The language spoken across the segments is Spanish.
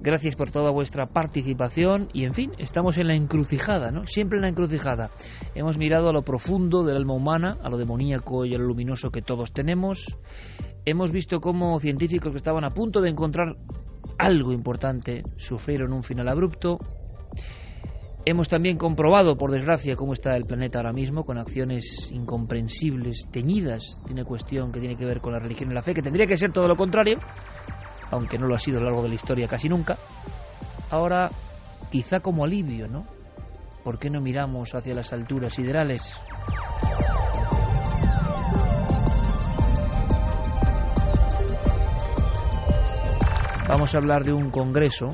Gracias por toda vuestra participación y, en fin, estamos en la encrucijada, ¿no? Siempre en la encrucijada. Hemos mirado a lo profundo del alma humana, a lo demoníaco y a lo luminoso que todos tenemos. Hemos visto cómo científicos que estaban a punto de encontrar algo importante sufrieron un final abrupto. Hemos también comprobado, por desgracia, cómo está el planeta ahora mismo, con acciones incomprensibles, teñidas de una cuestión que tiene que ver con la religión y la fe, que tendría que ser todo lo contrario, aunque no lo ha sido a lo largo de la historia casi nunca. Ahora, quizá como alivio, ¿no? ¿Por qué no miramos hacia las alturas siderales? Vamos a hablar de un congreso.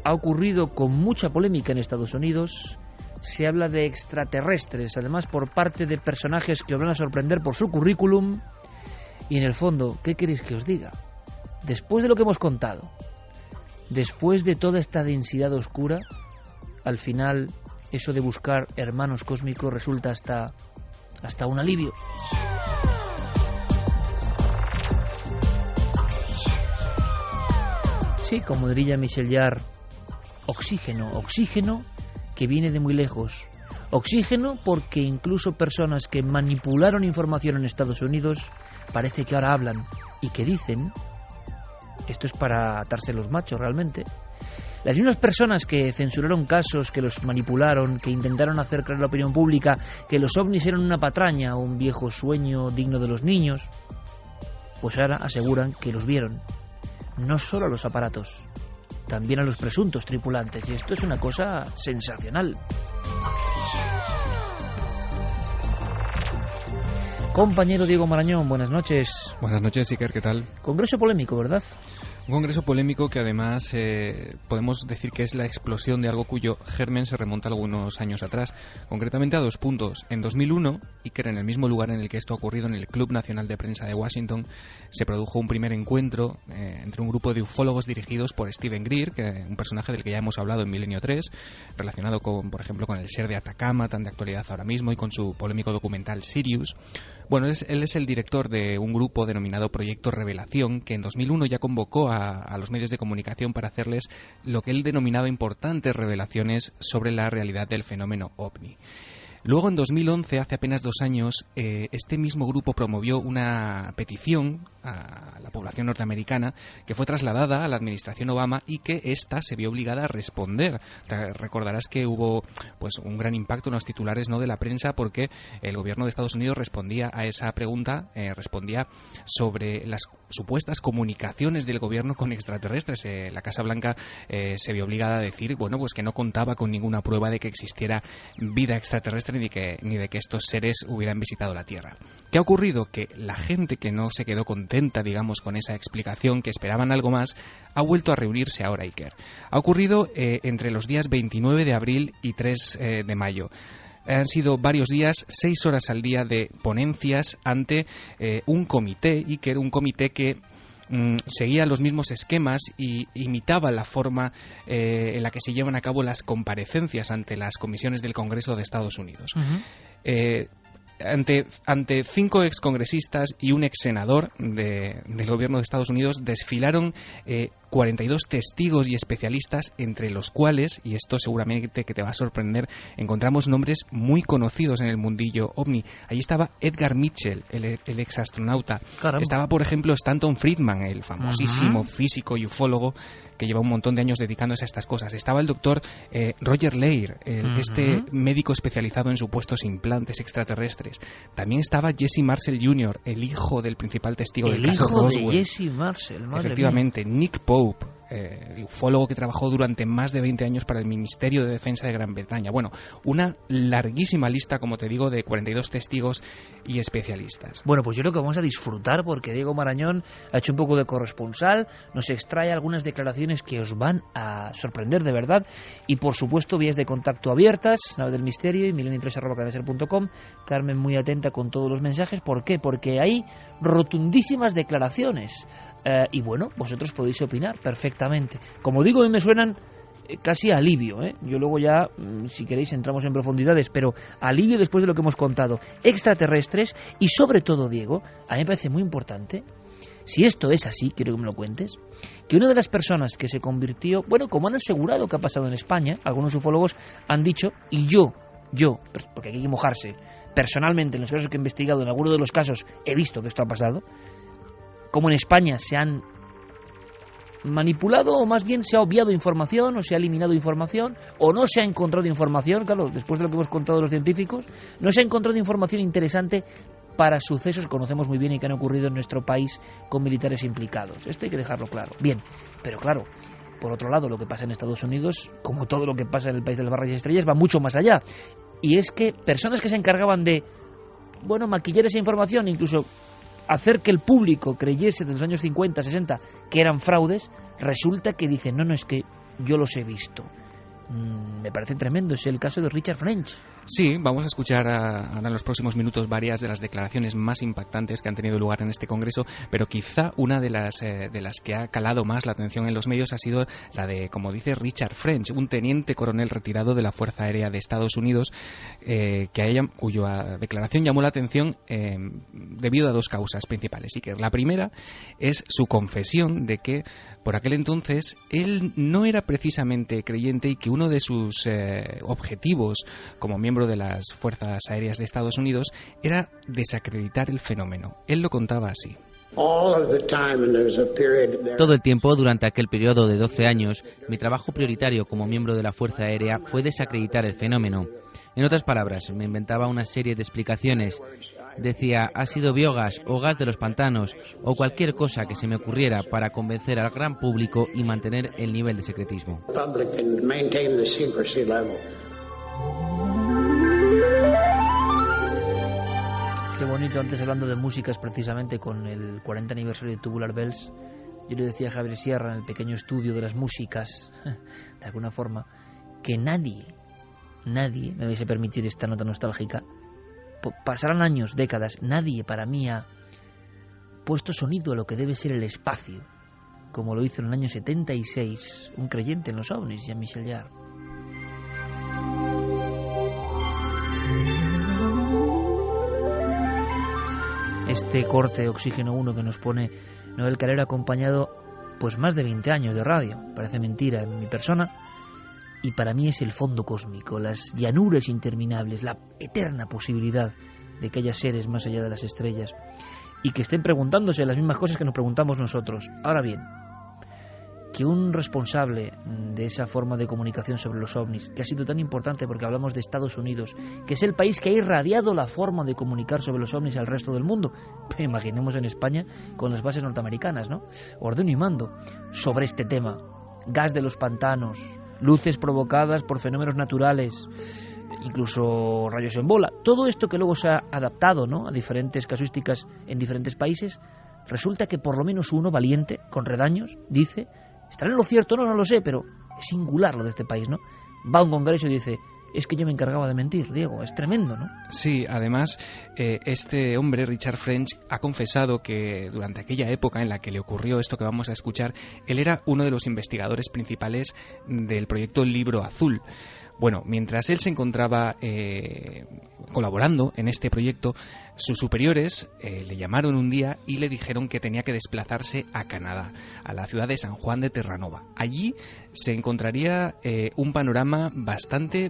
Ha ocurrido con mucha polémica en Estados Unidos. Se habla de extraterrestres, además por parte de personajes que os van a sorprender por su currículum. Y en el fondo, ¿qué queréis que os diga? Después de lo que hemos contado, después de toda esta densidad oscura, al final eso de buscar hermanos cósmicos resulta hasta un alivio. Sí, como diría Michel Jarre, oxígeno que viene de muy lejos. Oxígeno porque incluso personas que manipularon información en Estados Unidos parece que ahora hablan y que dicen, esto es para atarse los machos realmente, las mismas personas que censuraron casos, que los manipularon, que intentaron hacer creer a la opinión pública que los ovnis eran una patraña o un viejo sueño digno de los niños, pues ahora aseguran que los vieron. No solo a los aparatos, también a los presuntos tripulantes, y esto es una cosa sensacional. Compañero Diego Marañón, buenas noches. Buenas noches, Iker, ¿qué tal? Congreso polémico, ¿verdad? Un congreso polémico que además podemos decir que es la explosión de algo cuyo germen se remonta algunos años atrás, concretamente a 2 puntos. En 2001, Iker, en el mismo lugar en el que esto ha ocurrido, en el Club Nacional de Prensa de Washington, se produjo un primer encuentro entre un grupo de ufólogos dirigidos por Steven Greer, un personaje del que ya hemos hablado en Milenio 3, relacionado con, por ejemplo, con el Ser de Atacama, tan de actualidad ahora mismo, y con su polémico documental Sirius. Bueno, él es el director de un grupo denominado Proyecto Revelación, que en 2001 ya convocó a los medios de comunicación para hacerles lo que él denominaba importantes revelaciones sobre la realidad del fenómeno OVNI. Luego, en 2011, hace apenas 2 años, este mismo grupo promovió una petición a la población norteamericana que fue trasladada a la administración Obama y que ésta se vio obligada a responder. Recordarás que hubo pues un gran impacto en los titulares, ¿no?, de la prensa, porque el gobierno de Estados Unidos respondía a esa pregunta, respondía sobre las supuestas comunicaciones del gobierno con extraterrestres. La Casa Blanca se vio obligada a decir, bueno, pues que no contaba con ninguna prueba de que existiera vida extraterrestre ni de que estos seres hubieran visitado la Tierra. ¿Qué ha ocurrido? Que la gente que no se quedó contenta, digamos, con esa explicación, que esperaban algo más, ha vuelto a reunirse ahora, Iker. Ha ocurrido entre los días 29 de abril y 3 de mayo. Han sido varios días, 6 horas al día de ponencias ante un comité, Iker, un comité que seguía los mismos esquemas y imitaba la forma en la que se llevan a cabo las comparecencias ante las comisiones del Congreso de Estados Unidos. Ante 5 excongresistas y un exsenador del gobierno de Estados Unidos desfilaron 42 testigos y especialistas, entre los cuales, y esto seguramente que te va a sorprender, encontramos nombres muy conocidos en el mundillo OVNI. Allí estaba Edgar Mitchell, el exastronauta. Caramba. Estaba, por ejemplo, Stanton Friedman, el famosísimo físico y ufólogo que lleva un montón de años dedicándose a estas cosas. Estaba el doctor Roger Leir, este médico especializado en supuestos implantes extraterrestres. También estaba Jesse Marcel Jr., el hijo del principal testigo del caso Roswell. El hijo de Jesse Marcel, madre Efectivamente, mía. Nick Pope, el ufólogo que trabajó durante más de 20 años para el Ministerio de Defensa de Gran Bretaña. Bueno, una larguísima lista, como te digo, de 42 testigos y especialistas. Bueno, pues yo creo que vamos a disfrutar porque Diego Marañón ha hecho un poco de corresponsal, nos extrae algunas declaraciones que os van a sorprender de verdad y, por supuesto, vías de contacto abiertas, Nave del Misterio y milenio3@cadenaser.com. Carmen muy atenta con todos los mensajes. ¿Por qué? Porque hay rotundísimas declaraciones. Y bueno, vosotros podéis opinar perfectamente. Como digo, a mí me suenan casi alivio, ¿eh? Yo luego ya, si queréis, entramos en profundidades, pero alivio después de lo que hemos contado. Extraterrestres y, sobre todo, Diego, a mí me parece muy importante, si esto es así, quiero que me lo cuentes, que una de las personas que se convirtió, bueno, como han asegurado que ha pasado en España, algunos ufólogos han dicho, y yo, porque hay que mojarse, personalmente en los casos que he investigado, en algunos de los casos he visto que esto ha pasado, como en España se han manipulado, o más bien se ha obviado información, o se ha eliminado información, o no se ha encontrado información, claro, después de lo que hemos contado los científicos, no se ha encontrado información interesante para sucesos que conocemos muy bien y que han ocurrido en nuestro país con militares implicados. Esto hay que dejarlo claro. Bien, pero claro, por otro lado, lo que pasa en Estados Unidos, como todo lo que pasa en el país de las barras y estrellas, va mucho más allá. Y es que personas que se encargaban de, bueno, maquillar esa información, incluso hacer que el público creyese desde los años 50, 60 que eran fraudes, resulta que dicen, no, es que yo los he visto. Me parece tremendo, es el caso de Richard French. Sí, vamos a escuchar ahora en los próximos minutos varias de las declaraciones más impactantes que han tenido lugar en este congreso, pero quizá una de las que ha calado más la atención en los medios ha sido la de, como dice Richard French, un teniente coronel retirado de la Fuerza Aérea de Estados Unidos, cuya declaración llamó la atención debido a dos causas principales. Y que la primera es su confesión de que por aquel entonces él no era precisamente creyente y que uno de sus objetivos como miembro de las Fuerzas Aéreas de Estados Unidos era desacreditar el fenómeno. Él lo contaba así. Todo el tiempo, durante aquel periodo de 12 años, mi trabajo prioritario como miembro de la Fuerza Aérea fue desacreditar el fenómeno. En otras palabras, me inventaba una serie de explicaciones. Decía, ha sido biogás o gas de los pantanos o cualquier cosa que se me ocurriera para convencer al gran público y mantener el nivel de secretismo. Qué bonito, antes hablando de músicas precisamente con el 40 aniversario de Tubular Bells, yo le decía a Javier Sierra en el pequeño estudio de las músicas, de alguna forma, que nadie me vais a permitir esta nota nostálgica, pasarán años, décadas, nadie para mí ha puesto sonido a lo que debe ser el espacio, como lo hizo en el año 76 un creyente en los ovnis, Jean-Michel Jarre. Este corte Oxígeno 1 que nos pone Noel Calero, acompañado pues más de 20 años de radio, parece mentira en mi persona, y para mí es el fondo cósmico, las llanuras interminables, la eterna posibilidad de que haya seres más allá de las estrellas y que estén preguntándose las mismas cosas que nos preguntamos nosotros. Ahora bien, que un responsable de esa forma de comunicación sobre los ovnis, que ha sido tan importante porque hablamos de Estados Unidos, que es el país que ha irradiado la forma de comunicar sobre los ovnis al resto del mundo, pero imaginemos en España con las bases norteamericanas, ¿no? Ordeno y mando sobre este tema, gas de los pantanos, luces provocadas por fenómenos naturales, incluso rayos en bola, todo esto que luego se ha adaptado, ¿no?, a diferentes casuísticas en diferentes países. Resulta que por lo menos uno valiente, con redaños, dice, ¿estará en lo cierto? No lo sé, pero es singular lo de este país, ¿no? Va a un congreso y dice, es que yo me encargaba de mentir, Diego, es tremendo, ¿no? Sí, además, este hombre, Richard French, ha confesado que durante aquella época en la que le ocurrió esto que vamos a escuchar, él era uno de los investigadores principales del proyecto Libro Azul. Bueno, mientras él se encontraba colaborando en este proyecto, sus superiores le llamaron un día y le dijeron que tenía que desplazarse a Canadá, a la ciudad de San Juan de Terranova. Allí se encontraría un panorama bastante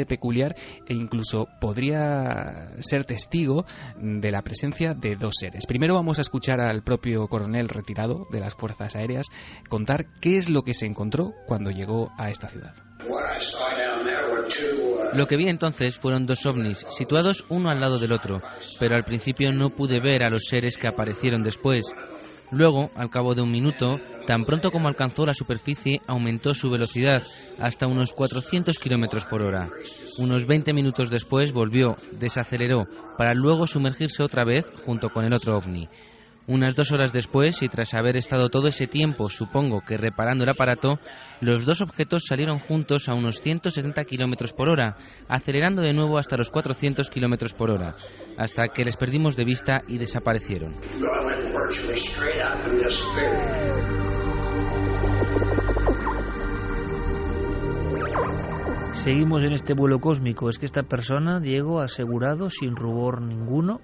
peculiar e incluso podría ser testigo de la presencia de dos seres. Primero vamos a escuchar al propio coronel retirado de las Fuerzas Aéreas contar qué es lo que se encontró cuando llegó a esta ciudad. Lo que vi entonces fueron dos ovnis, situados uno al lado del otro, pero al principio no pude ver a los seres que aparecieron después. Luego, al cabo de un minuto, tan pronto como alcanzó la superficie, aumentó su velocidad hasta unos 400 kilómetros por hora. Unos 20 minutos después volvió, desaceleró, para luego sumergirse otra vez junto con el otro ovni. Unas 2 horas después, y tras haber estado todo ese tiempo, supongo que reparando el aparato, los dos objetos salieron juntos a unos 160 kilómetros por hora, acelerando de nuevo hasta los 400 kilómetros por hora, hasta que les perdimos de vista y desaparecieron. Seguimos en este vuelo cósmico. Es que esta persona, Diego, ha asegurado sin rubor ninguno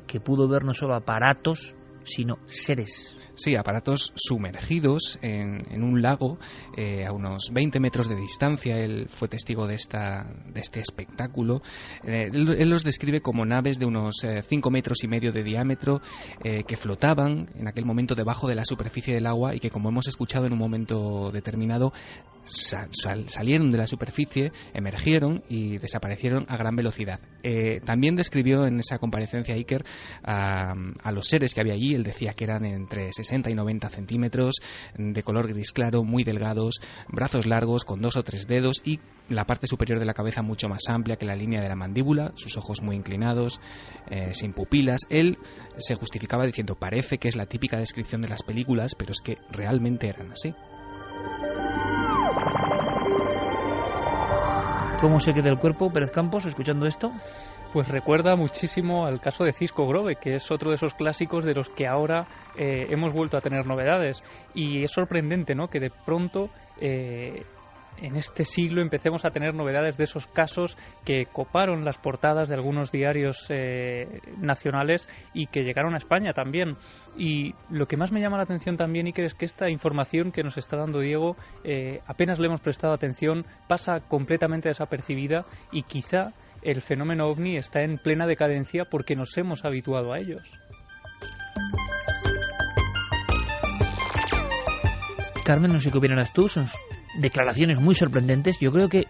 que pudo ver no solo aparatos, sino seres. Sí, aparatos sumergidos en un lago a unos 20 metros de distancia. Él fue testigo de este espectáculo. Él los describe como naves de unos 5 metros y medio de diámetro que flotaban en aquel momento debajo de la superficie del agua y que, como hemos escuchado en un momento determinado, salieron de la superficie, emergieron y desaparecieron a gran velocidad. También describió en esa comparecencia Iker a los seres que había allí. Él decía que eran entre 60 y 90 centímetros, de color gris claro, muy delgados, brazos largos con 2 o 3 dedos y la parte superior de la cabeza mucho más amplia que la línea de la mandíbula, sus ojos muy inclinados, sin pupilas. Él se justificaba diciendo: parece que es la típica descripción de las películas, pero es que realmente eran así. ¿Cómo se queda el cuerpo, Pérez Campos, escuchando esto? Pues recuerda muchísimo al caso de Cisco Grove, que es otro de esos clásicos de los que ahora hemos vuelto a tener novedades. Y es sorprendente, ¿no?, que de pronto en este siglo empecemos a tener novedades de esos casos que coparon las portadas de algunos diarios nacionales y que llegaron a España también. Y lo que más me llama la atención también, Iker, es que esta información que nos está dando Diego, apenas le hemos prestado atención, pasa completamente desapercibida y quizá el fenómeno ovni está en plena decadencia porque nos hemos habituado a ellos. Carmen, no sé qué opinarás tú, son declaraciones muy sorprendentes, yo creo que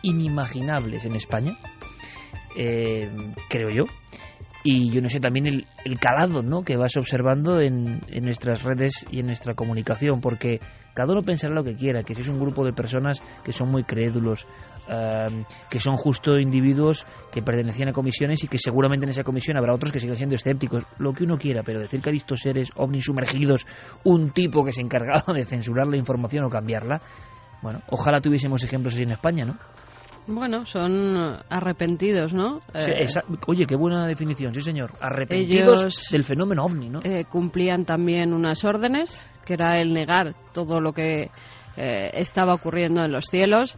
inimaginables en España, creo yo. Y yo no sé también el calado, ¿no?, que vas observando en nuestras redes y en nuestra comunicación, porque cada uno pensará lo que quiera, que si es un grupo de personas que son muy crédulos, que son justo individuos que pertenecían a comisiones y que seguramente en esa comisión habrá otros que sigan siendo escépticos, lo que uno quiera, pero decir que ha visto seres ovnis sumergidos, un tipo que se encargaba de censurar la información o cambiarla, bueno, ojalá tuviésemos ejemplos así en España, ¿no? Bueno, son arrepentidos, ¿no? Sí, oye, qué buena definición, sí señor. Arrepentidos del fenómeno ovni, ¿no? Cumplían también unas órdenes, que era el negar todo lo que estaba ocurriendo en los cielos.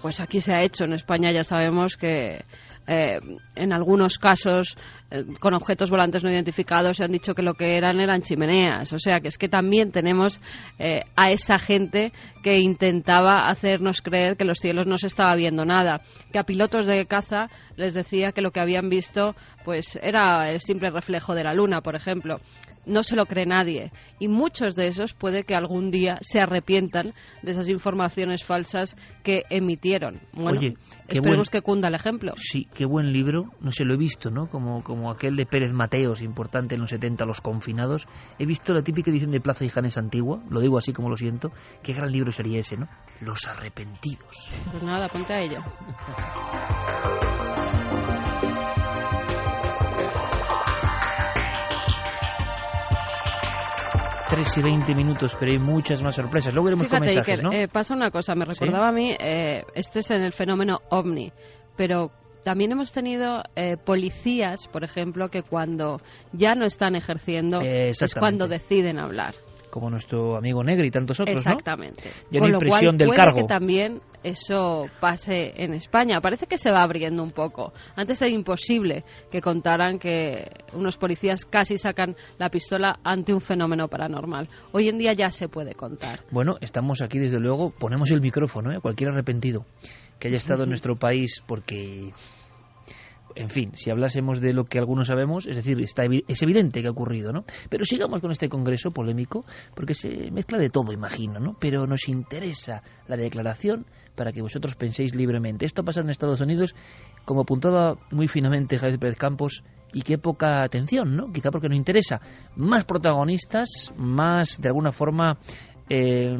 Pues aquí se ha hecho, en España ya sabemos que en algunos casos con objetos volantes no identificados se han dicho que lo que eran chimeneas, o sea que es que también tenemos a esa gente que intentaba hacernos creer que los cielos no se estaba viendo nada, que a pilotos de caza les decía que lo que habían visto pues era el simple reflejo de la luna, por ejemplo. No se lo cree nadie y muchos de esos puede que algún día se arrepientan de esas informaciones falsas que emitieron. Bueno, oye, esperemos que cunda el ejemplo. Sí, qué buen libro, no sé, lo he visto, ¿no? Como aquel de Pérez Mateos, importante en los 70, Los confinados. He visto la típica edición de Plaza y Janes antigua, lo digo así como lo siento. Qué gran libro sería ese, ¿no? Los arrepentidos. Pues nada, ponte a ello. 3 y 20 minutos, pero hay muchas más sorpresas. Luego iremos con mensajes, Iker, ¿no? Pasa una cosa, me recordaba a mí, este es en el fenómeno ovni, pero también hemos tenido policías, por ejemplo, que cuando ya no están ejerciendo es cuando deciden hablar. Como nuestro amigo Negri y tantos otros, exactamente, ¿no? Ya no hay presión del cargo. Que también eso pase en España. Parece que se va abriendo un poco. Antes era imposible que contaran que unos policías casi sacan la pistola ante un fenómeno paranormal. Hoy en día ya se puede contar. Bueno, estamos aquí desde luego, ponemos el micrófono, cualquier arrepentido que haya estado en nuestro país porque... En fin, si hablásemos de lo que algunos sabemos, es decir, es evidente que ha ocurrido, ¿no? Pero sigamos con este congreso polémico, porque se mezcla de todo, imagino, ¿no? Pero nos interesa la declaración para que vosotros penséis libremente. Esto pasa en Estados Unidos, como apuntaba muy finamente Javier Pérez Campos, y qué poca atención, ¿no? Quizá porque no interesa. Más protagonistas, más, de alguna forma...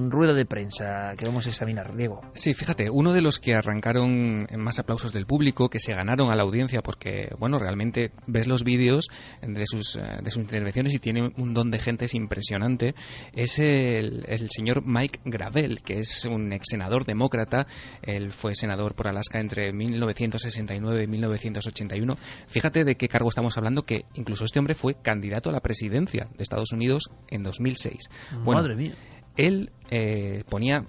rueda de prensa que vamos a examinar, Diego. Sí, fíjate, uno de los que arrancaron en más aplausos del público, que se ganaron a la audiencia porque, bueno, realmente ves los vídeos de sus intervenciones y tiene un don de gente impresionante, es el señor Mike Gravel, que es un ex senador demócrata. Él fue senador por Alaska entre 1969 y 1981. Fíjate de qué cargo estamos hablando, que incluso este hombre fue candidato a la presidencia de Estados Unidos en 2006. Madre mía. Él ponía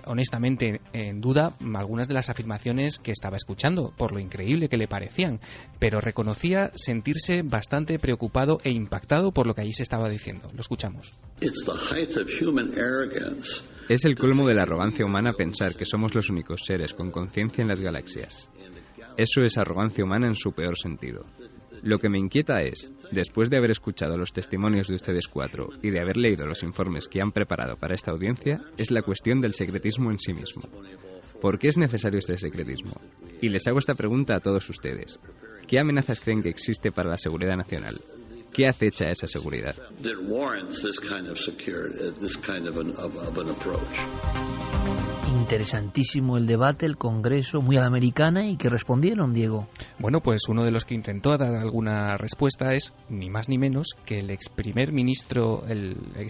honestamente en duda algunas de las afirmaciones que estaba escuchando, por lo increíble que le parecían, pero reconocía sentirse bastante preocupado e impactado por lo que allí se estaba diciendo. Lo escuchamos. Es el colmo de la arrogancia humana pensar que somos los únicos seres con conciencia en las galaxias. Eso es arrogancia humana en su peor sentido. Lo que me inquieta es, después de haber escuchado los testimonios de ustedes cuatro y de haber leído los informes que han preparado para esta audiencia, es la cuestión del secretismo en sí mismo. ¿Por qué es necesario este secretismo? Y les hago esta pregunta a todos ustedes. ¿Qué amenazas creen que existe para la seguridad nacional? ¿Qué acecha esa seguridad? Interesantísimo el debate, el Congreso, muy a la americana. ¿Y qué respondieron, Diego? Bueno, pues uno de los que intentó dar alguna respuesta es ni más ni menos que el ex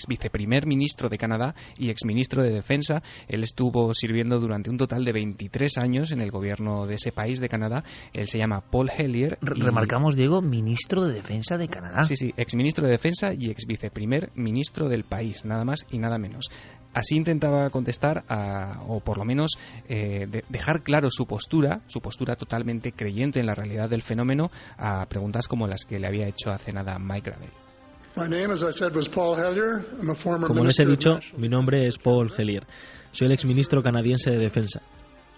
viceprimer ministro de Canadá y ex ministro de Defensa. Él estuvo sirviendo durante un total de 23 años en el gobierno de ese país, de Canadá. Él se llama Paul Hellyer. Remarcamos, Diego, ministro de Defensa de Canadá. Sí, ex ministro de Defensa y ex viceprimer ministro del país, nada más y nada menos. Así intentaba contestar o por lo menos dejar claro su postura totalmente creyente en la realidad del fenómeno, a preguntas como las que le había hecho hace nada Mike Gravel. Como les he dicho, mi nombre es Paul Hellyer. Soy el exministro canadiense de Defensa.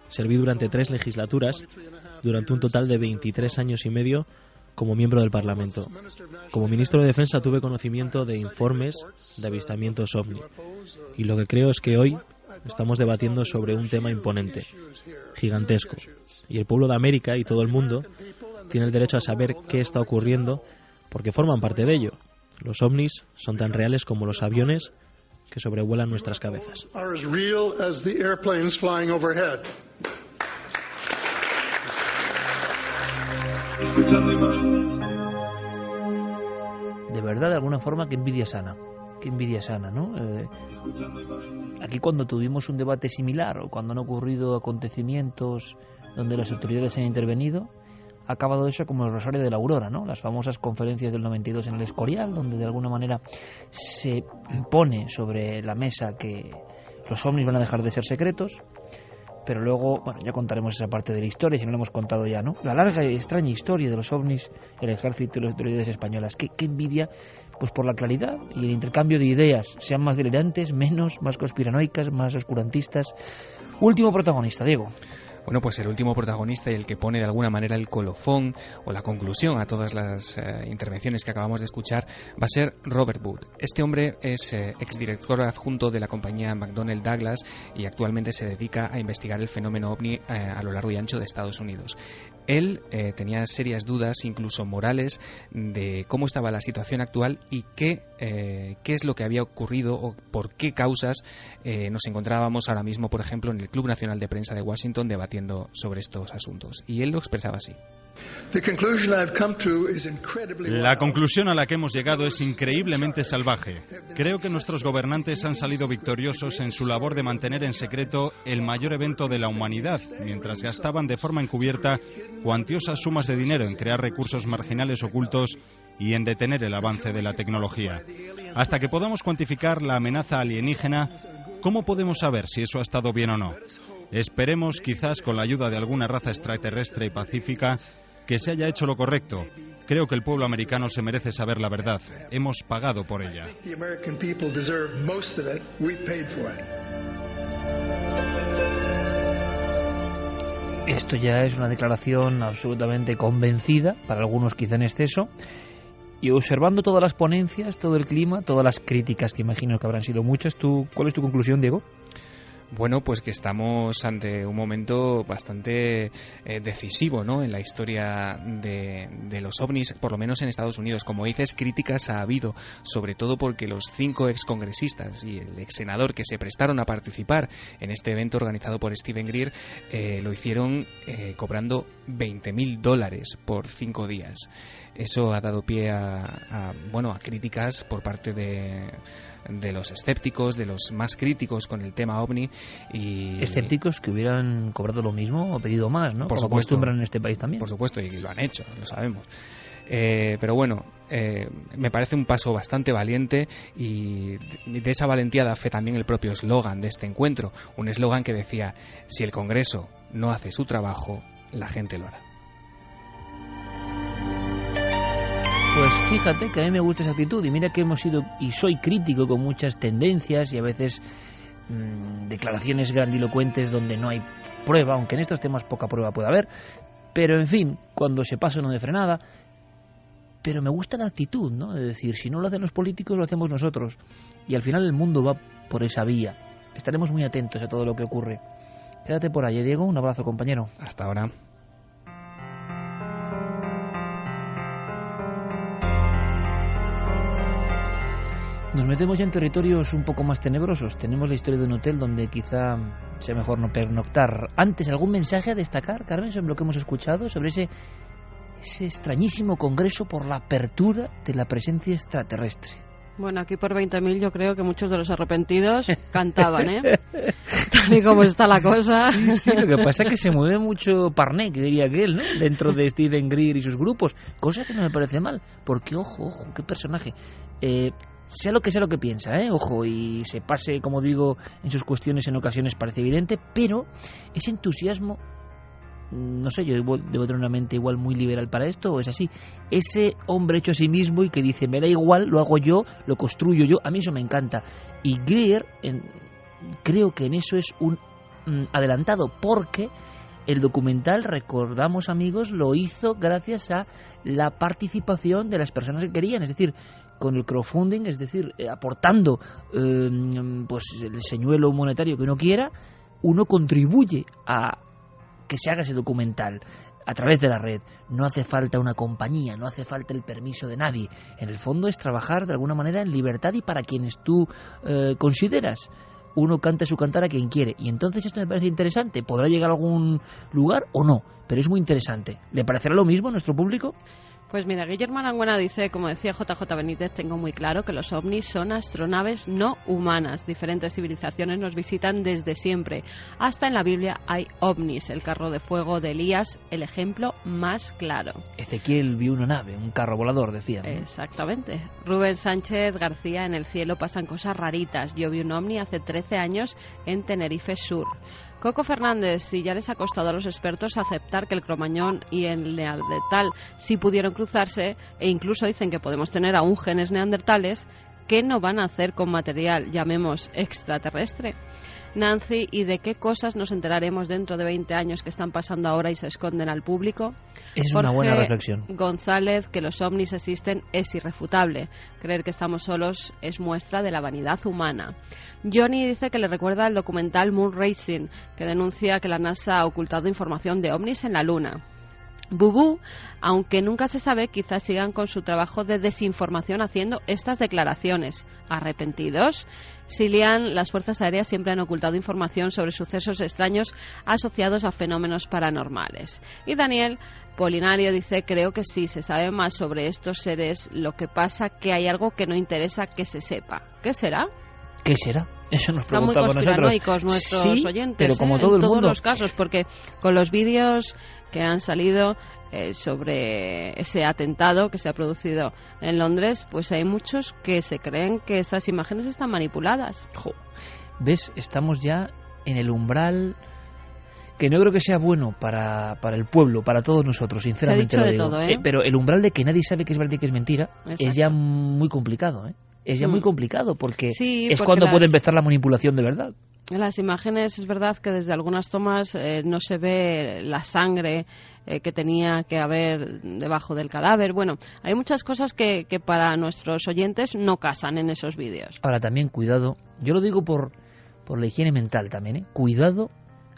Serví durante 3 legislaturas, durante un total de 23 años y medio, como miembro del Parlamento. Como ministro de Defensa tuve conocimiento de informes de avistamientos OVNI. Y lo que creo es que hoy estamos debatiendo sobre un tema imponente, gigantesco. Y el pueblo de América y todo el mundo tiene el derecho a saber qué está ocurriendo porque forman parte de ello. Los OVNIs son tan reales como los aviones que sobrevuelan nuestras cabezas. De verdad, de alguna forma, qué envidia sana, ¿no? Aquí cuando tuvimos un debate similar o cuando han ocurrido acontecimientos donde las autoridades han intervenido, ha acabado eso como el Rosario de la Aurora, ¿no? Las famosas conferencias del 92 en el Escorial, donde de alguna manera se pone sobre la mesa que los ovnis van a dejar de ser secretos. Pero luego, bueno, ya contaremos esa parte de la historia, si no lo hemos contado ya, ¿no? La larga y extraña historia de los ovnis, el ejército y las autoridades españolas. Qué envidia, pues por la claridad y el intercambio de ideas, sean más delirantes, menos, más conspiranoicas, más oscurantistas. Último protagonista, Diego. Bueno, pues el último protagonista y el que pone de alguna manera el colofón o la conclusión a todas las intervenciones que acabamos de escuchar va a ser Robert Wood. Este hombre es exdirector adjunto de la compañía McDonnell Douglas y actualmente se dedica a investigar el fenómeno OVNI a lo largo y ancho de Estados Unidos. Él tenía serias dudas, incluso morales, de cómo estaba la situación actual y qué es lo que había ocurrido o por qué causas nos encontrábamos ahora mismo, por ejemplo, en el Club Nacional de Prensa de Washington debatiendo sobre estos asuntos. Y él lo expresaba así. La conclusión a la que hemos llegado es increíblemente salvaje. Creo que nuestros gobernantes han salido victoriosos en su labor de mantener en secreto el mayor evento de la humanidad, mientras gastaban de forma encubierta cuantiosas sumas de dinero en crear recursos marginales ocultos y en detener el avance de la tecnología. Hasta que podamos cuantificar la amenaza alienígena, ¿cómo podemos saber si eso ha estado bien o no? Esperemos, quizás con la ayuda de alguna raza extraterrestre y pacífica, que se haya hecho lo correcto. Creo que el pueblo americano se merece saber la verdad. Hemos pagado por ella. Esto ya es una declaración absolutamente convencida, para algunos quizá en exceso. Y observando todas las ponencias, todo el clima, todas las críticas, que imagino que habrán sido muchas, ¿cuál es tu conclusión, Diego? Bueno, pues que estamos ante un momento bastante decisivo, ¿no?, en la historia de los ovnis, por lo menos en Estados Unidos. Como dices, críticas ha habido, sobre todo porque los 5 excongresistas y el exsenador que se prestaron a participar en este evento organizado por Steven Greer lo hicieron cobrando $20,000 por 5 días. Eso ha dado pie a críticas por parte de los escépticos, de los más críticos con el tema OVNI. Y escépticos que hubieran cobrado lo mismo o pedido más, ¿no? Por supuesto, acostumbran en este país también. Por supuesto, y lo han hecho, lo sabemos. Pero bueno, me parece un paso bastante valiente, y de esa valentía da fe también el propio eslogan de este encuentro, un eslogan que decía: si el Congreso no hace su trabajo, la gente lo hará. Pues fíjate que a mí me gusta esa actitud, y mira que hemos sido, y soy crítico con muchas tendencias y a veces declaraciones grandilocuentes donde no hay prueba, aunque en estos temas poca prueba puede haber, pero en fin, cuando se pasa uno de frenada. Pero me gusta la actitud, ¿no? De decir, si no lo hacen los políticos, lo hacemos nosotros, y al final el mundo va por esa vía. Estaremos muy atentos a todo lo que ocurre. Quédate por allí, Diego, un abrazo, compañero. Hasta ahora. Nos metemos ya en territorios un poco más tenebrosos. Tenemos la historia de un hotel donde quizá sea mejor no pernoctar. Antes, ¿algún mensaje a destacar, Carmen, sobre lo que hemos escuchado? Sobre ese extrañísimo congreso por la apertura de la presencia extraterrestre. Bueno, aquí por 20.000 yo creo que muchos de los arrepentidos cantaban, ¿eh? Tal y como está la cosa. Sí, lo que pasa es que se mueve mucho parné, que diría aquel, ¿no? Dentro de Steven Greer y sus grupos, cosa que no me parece mal, porque ojo, qué personaje. Sea lo que piensa, ojo, y se pase, como digo, en sus cuestiones en ocasiones parece evidente, pero ese entusiasmo, no sé, yo debo tener una mente igual muy liberal para esto, o es así, ese hombre hecho a sí mismo y que dice, me da igual, lo hago yo, lo construyo yo, a mí eso me encanta. Y Greer, creo que en eso es un adelantado, porque el documental, recordamos amigos, lo hizo gracias a la participación de las personas que querían, es decir, con el crowdfunding, es decir, aportando pues el señuelo monetario que uno quiera, uno contribuye a que se haga ese documental a través de la red. No hace falta una compañía, no hace falta el permiso de nadie. En el fondo es trabajar de alguna manera en libertad y para quienes tú consideras. Uno canta su cantar a quien quiere. Y entonces esto me parece interesante. ¿Podrá llegar a algún lugar o no? Pero es muy interesante. ¿Le parecerá lo mismo a nuestro público? Pues mira, Guillermo Arangüena dice, como decía JJ Benítez, tengo muy claro que los ovnis son astronaves no humanas. Diferentes civilizaciones nos visitan desde siempre. Hasta en la Biblia hay ovnis. El carro de fuego de Elías, el ejemplo más claro. Ezequiel vio una nave, un carro volador, decía, ¿no? Exactamente. Rubén Sánchez García, en el cielo pasan cosas raritas. Yo vi un ovni hace 13 años en Tenerife Sur. Coco Fernández, si ya les ha costado a los expertos aceptar que el cromañón y el neandertal sí pudieron cruzarse, e incluso dicen que podemos tener aún genes neandertales, ¿qué no van a hacer con material, llamemos, extraterrestre? Nancy, ¿y de qué cosas nos enteraremos dentro de 20 años que están pasando ahora y se esconden al público? Es Jorge una buena reflexión. González, que los ovnis existen es irrefutable. Creer que estamos solos es muestra de la vanidad humana. Johnny dice que le recuerda el documental Moon Racing, que denuncia que la NASA ha ocultado información de ovnis en la Luna. Bubú, aunque nunca se sabe, quizás sigan con su trabajo de desinformación haciendo estas declaraciones. ¿Arrepentidos? Silian, las fuerzas aéreas siempre han ocultado información sobre sucesos extraños asociados a fenómenos paranormales. Y Daniel Polinario dice, creo que sí, se sabe más sobre estos seres, lo que pasa que hay algo que no interesa que se sepa. ¿Qué será? ¿Qué será? Eso nos Están muy preguntamos conspiranoicos nosotros. nuestros Sí, oyentes, pero como todo en el mundo. todos los casos, porque con los vídeos que han salido sobre ese atentado que se ha producido en Londres, pues hay muchos que se creen que esas imágenes están manipuladas. Jo, ¿ves? Estamos ya en el umbral que no creo que sea bueno para el pueblo, para todos nosotros, sinceramente. Se ha lo dicho digo. de todo, Pero el umbral de que nadie sabe que es verdad y que es mentira es ya muy complicado, Es ya muy complicado porque Sí, es porque cuando puede empezar la manipulación de verdad. En las imágenes es verdad que desde algunas tomas no se ve la sangre que tenía que haber debajo del cadáver. Bueno, hay muchas cosas que para nuestros oyentes no casan en esos vídeos. Ahora también cuidado, yo lo digo por la higiene mental también, cuidado,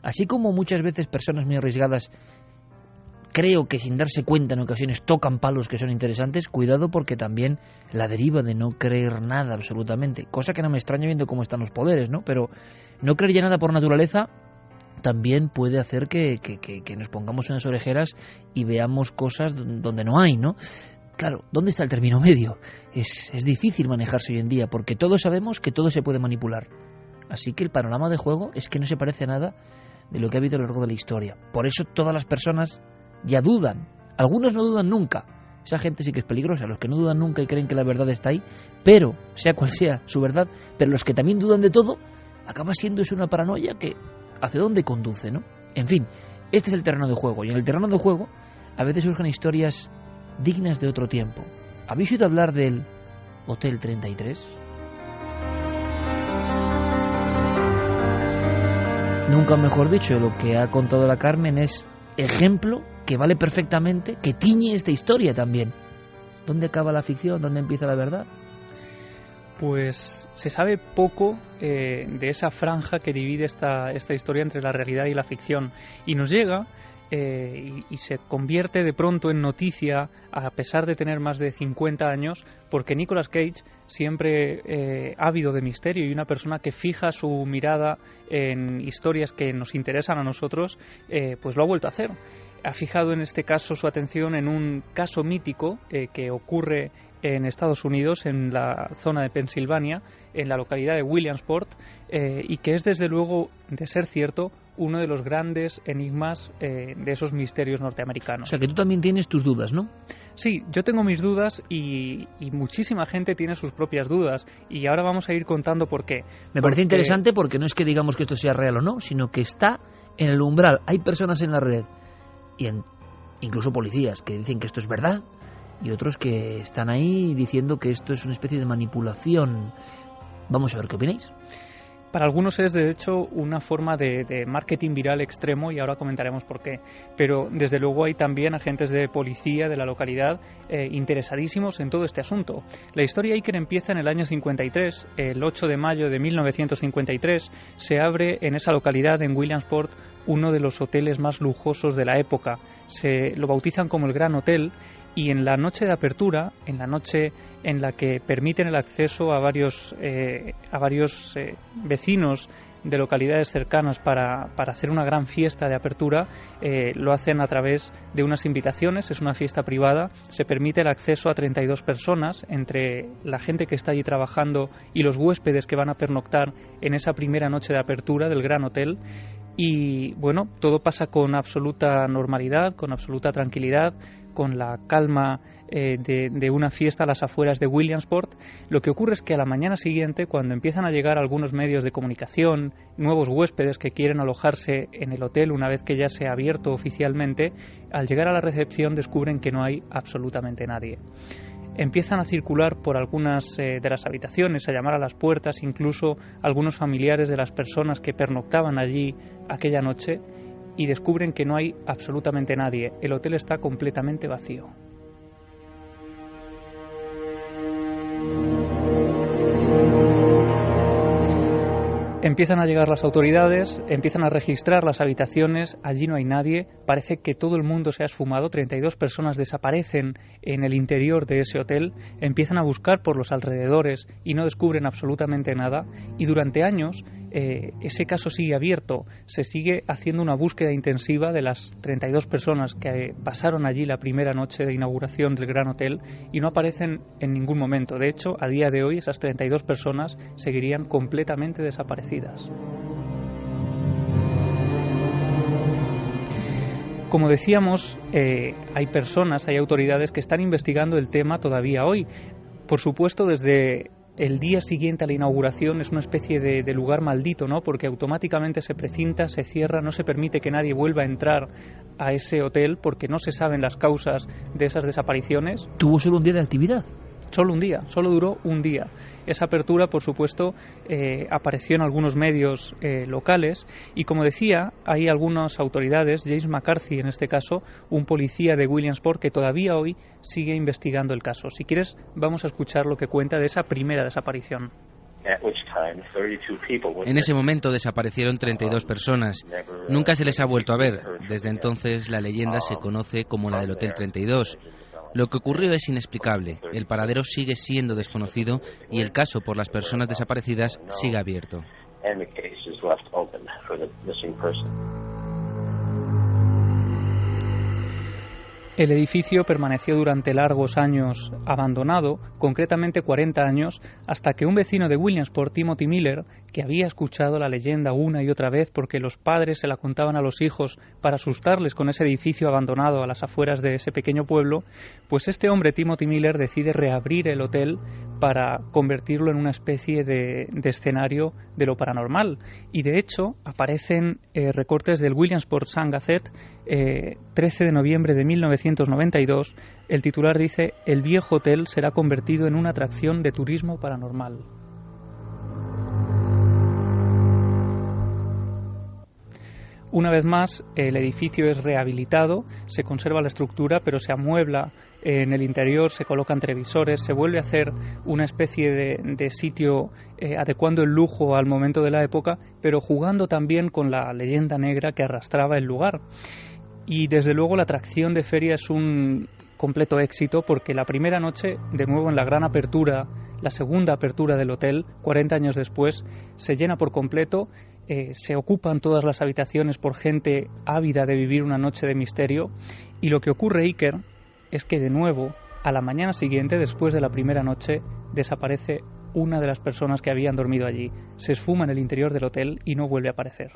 así como muchas veces personas muy arriesgadas creo que sin darse cuenta en ocasiones tocan palos que son interesantes, cuidado porque también la deriva de no creer nada absolutamente, cosa que no me extraña viendo cómo están los poderes, ¿no? Pero no creer ya nada por naturaleza también puede hacer que nos pongamos unas orejeras y veamos cosas donde no hay, ¿no? Claro, ¿dónde está el término medio? Es difícil manejarse hoy en día porque todos sabemos que todo se puede manipular. Así que el panorama de juego es que no se parece a nada de lo que ha habido a lo largo de la historia. Por eso todas las personas ya dudan. Algunos no dudan nunca, esa gente sí que es peligrosa, los que no dudan nunca y creen que la verdad está ahí, pero, sea cual sea su verdad, pero los que también dudan de todo, acaba siendo eso una paranoia que ¿hacia dónde conduce, no? En fin, este es el terreno de juego, y en el terreno de juego a veces surgen historias dignas de otro tiempo. ¿Habéis oído hablar del Hotel 33? Nunca mejor dicho, lo que ha contado la Carmen es ejemplo que vale perfectamente, que tiñe esta historia también. ¿Dónde acaba la ficción? ¿Dónde empieza la verdad? Pues se sabe poco de esa franja que divide esta historia entre la realidad y la ficción. Y nos llega y se convierte de pronto en noticia, a pesar de tener más de 50 años, porque Nicolas Cage, siempre ávido de misterio y una persona que fija su mirada en historias que nos interesan a nosotros, pues lo ha vuelto a hacer. Ha fijado en este caso su atención en un caso mítico que ocurre en Estados Unidos, en la zona de Pensilvania, en la localidad de Williamsport, y que es desde luego, de ser cierto, uno de los grandes enigmas de esos misterios norteamericanos. O sea que tú también tienes tus dudas, ¿no? Sí, yo tengo mis dudas y muchísima gente tiene sus propias dudas, y ahora vamos a ir contando por qué. Me parece interesante porque no es que digamos que esto sea real o no, sino que está en el umbral. Hay personas en la red, y incluso policías, que dicen que esto es verdad, y otros que están ahí diciendo que esto es una especie de manipulación. Vamos a ver qué opináis. Para algunos es, de hecho, una forma de marketing viral extremo, y ahora comentaremos por qué. Pero, desde luego, hay también agentes de policía de la localidad interesadísimos en todo este asunto. La historia Iker empieza en el año 53. El 8 de mayo de 1953 se abre en esa localidad, en Williamsport, uno de los hoteles más lujosos de la época. Se lo bautizan como el Gran Hotel, y en la noche de apertura, en la noche en la que permiten el acceso a varios vecinos de localidades cercanas para hacer una gran fiesta de apertura, lo hacen a través de unas invitaciones. Es una fiesta privada, se permite el acceso a 32 personas, entre la gente que está allí trabajando y los huéspedes que van a pernoctar en esa primera noche de apertura del Gran Hotel. Y bueno, todo pasa con absoluta normalidad, con absoluta tranquilidad, con la calma de una fiesta a las afueras de Williamsport. Lo que ocurre es que a la mañana siguiente, cuando empiezan a llegar algunos medios de comunicación, nuevos huéspedes que quieren alojarse en el hotel una vez que ya se ha abierto oficialmente, al llegar a la recepción descubren que no hay absolutamente nadie. Empiezan a circular por algunas de las habitaciones, a llamar a las puertas, incluso algunos familiares de las personas que pernoctaban allí aquella noche, y descubren que no hay absolutamente nadie. El hotel está completamente vacío. Empiezan a llegar las autoridades, empiezan a registrar las habitaciones, allí no hay nadie, parece que todo el mundo se ha esfumado, 32 personas desaparecen en el interior de ese hotel, empiezan a buscar por los alrededores y no descubren absolutamente nada, y durante años ese caso sigue abierto, se sigue haciendo una búsqueda intensiva de las 32 personas que pasaron allí la primera noche de inauguración del Gran Hotel y no aparecen en ningún momento. De hecho, a día de hoy esas 32 personas seguirían completamente desaparecidas. Como decíamos, hay personas, hay autoridades que están investigando el tema todavía hoy. Por supuesto, desde el día siguiente a la inauguración es una especie de lugar maldito, ¿no? Porque automáticamente se precinta, se cierra, no se permite que nadie vuelva a entrar a ese hotel porque no se saben las causas de esas desapariciones. ¿Tuvo solo un día de actividad? Solo un día, solo duró un día. Esa apertura, por supuesto, apareció en algunos medios locales y, como decía, hay algunas autoridades, James McCarthy en este caso, un policía de Williamsport que todavía hoy sigue investigando el caso. Si quieres, vamos a escuchar lo que cuenta de esa primera desaparición. En ese momento desaparecieron 32 personas. Nunca se les ha vuelto a ver. Desde entonces la leyenda se conoce como la del Hotel 32. Lo que ocurrió es inexplicable, el paradero sigue siendo desconocido y el caso por las personas desaparecidas sigue abierto. El edificio permaneció durante largos años abandonado, concretamente 40 años, hasta que un vecino de Williamsport, Timothy Miller, que había escuchado la leyenda una y otra vez porque los padres se la contaban a los hijos para asustarles con ese edificio abandonado a las afueras de ese pequeño pueblo, pues este hombre, Timothy Miller, decide reabrir el hotel para convertirlo en una especie de escenario de lo paranormal. Y de hecho aparecen recortes del Williamsport Sun-Gazette, 13 de noviembre de 1992. El titular dice: el viejo hotel será convertido en una atracción de turismo paranormal. Una vez más, el edificio es rehabilitado, se conserva la estructura, pero se amuebla en el interior, se colocan televisores, se vuelve a hacer una especie de sitio adecuando el lujo al momento de la época, pero jugando también con la leyenda negra que arrastraba el lugar. Y desde luego la atracción de feria es un completo éxito, porque la primera noche, de nuevo en la gran apertura, la segunda apertura del hotel, 40 años después, se llena por completo. Se ocupan todas las habitaciones por gente ávida de vivir una noche de misterio, y lo que ocurre, Iker, es que de nuevo, a la mañana siguiente, después de la primera noche, desaparece una de las personas que habían dormido allí. Se esfuma en el interior del hotel y no vuelve a aparecer.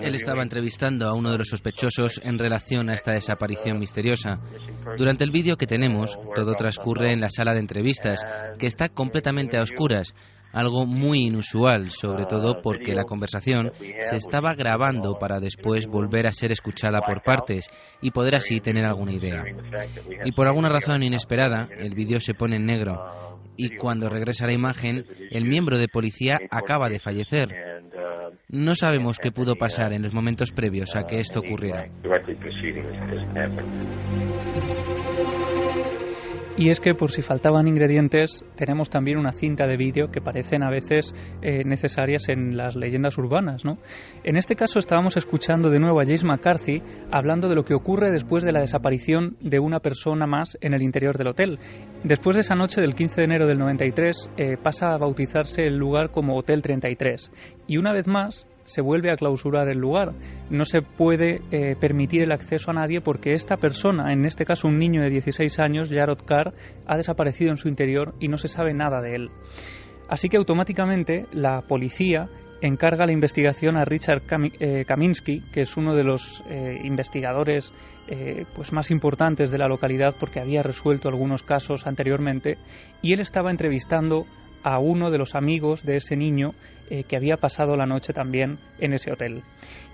Él estaba entrevistando a uno de los sospechosos en relación a esta desaparición misteriosa. Durante el vídeo que tenemos, todo transcurre en la sala de entrevistas, que está completamente a oscuras, algo muy inusual, sobre todo porque la conversación se estaba grabando para después volver a ser escuchada por partes y poder así tener alguna idea. Y por alguna razón inesperada, el vídeo se pone en negro, y cuando regresa la imagen, el miembro de policía acaba de fallecer. No sabemos qué pudo pasar en los momentos previos a que esto ocurriera. Y es que, por si faltaban ingredientes, tenemos también una cinta de vídeo que parecen a veces necesarias en las leyendas urbanas, ¿no? En este caso estábamos escuchando de nuevo a James McCarthy hablando de lo que ocurre después de la desaparición de una persona más en el interior del hotel. Después de esa noche del 15 de enero del 93 pasa a bautizarse el lugar como Hotel 33. Y una vez más se vuelve a clausurar el lugar. No se puede permitir el acceso a nadie porque esta persona, en este caso un niño de 16 años, Jarrod Carr, ha desaparecido en su interior y no se sabe nada de él. Así que automáticamente la policía encarga la investigación a Richard Kaminsky, que es uno de los investigadores pues más importantes de la localidad porque había resuelto algunos casos anteriormente, y él estaba entrevistando a uno de los amigos de ese niño que había pasado la noche también en ese hotel.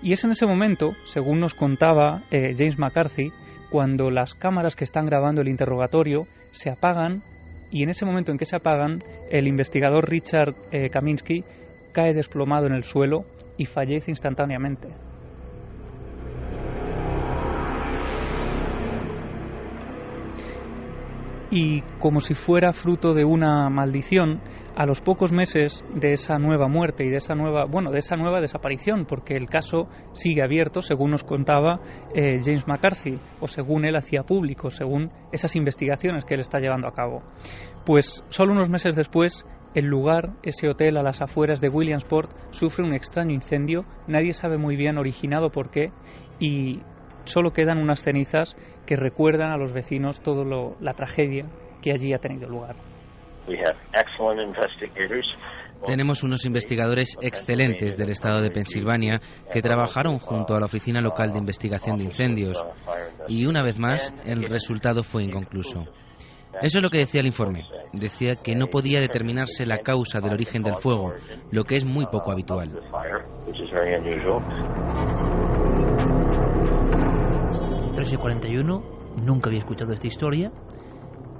Y es en ese momento, según nos contaba James McCarthy, cuando las cámaras que están grabando el interrogatorio se apagan, y en ese momento en que se apagan, el investigador Richard Kaminsky cae desplomado en el suelo y fallece instantáneamente. Y como si fuera fruto de una maldición, a los pocos meses de esa nueva muerte y de esa nueva desaparición, porque el caso sigue abierto, según nos contaba James McCarthy, o según él hacía público, según esas investigaciones que él está llevando a cabo. Pues solo unos meses después, el lugar, ese hotel a las afueras de Williamsport, sufre un extraño incendio, nadie sabe muy bien originado por qué, y solo quedan unas cenizas que recuerdan a los vecinos toda la tragedia que allí ha tenido lugar. Tenemos unos investigadores excelentes del estado de Pensilvania que trabajaron junto a la Oficina Local de Investigación de Incendios, y una vez más el resultado fue inconcluso. Eso es lo que decía el informe. Decía que no podía determinarse la causa del origen del fuego, lo que es muy poco habitual. 3:41, nunca había escuchado esta historia.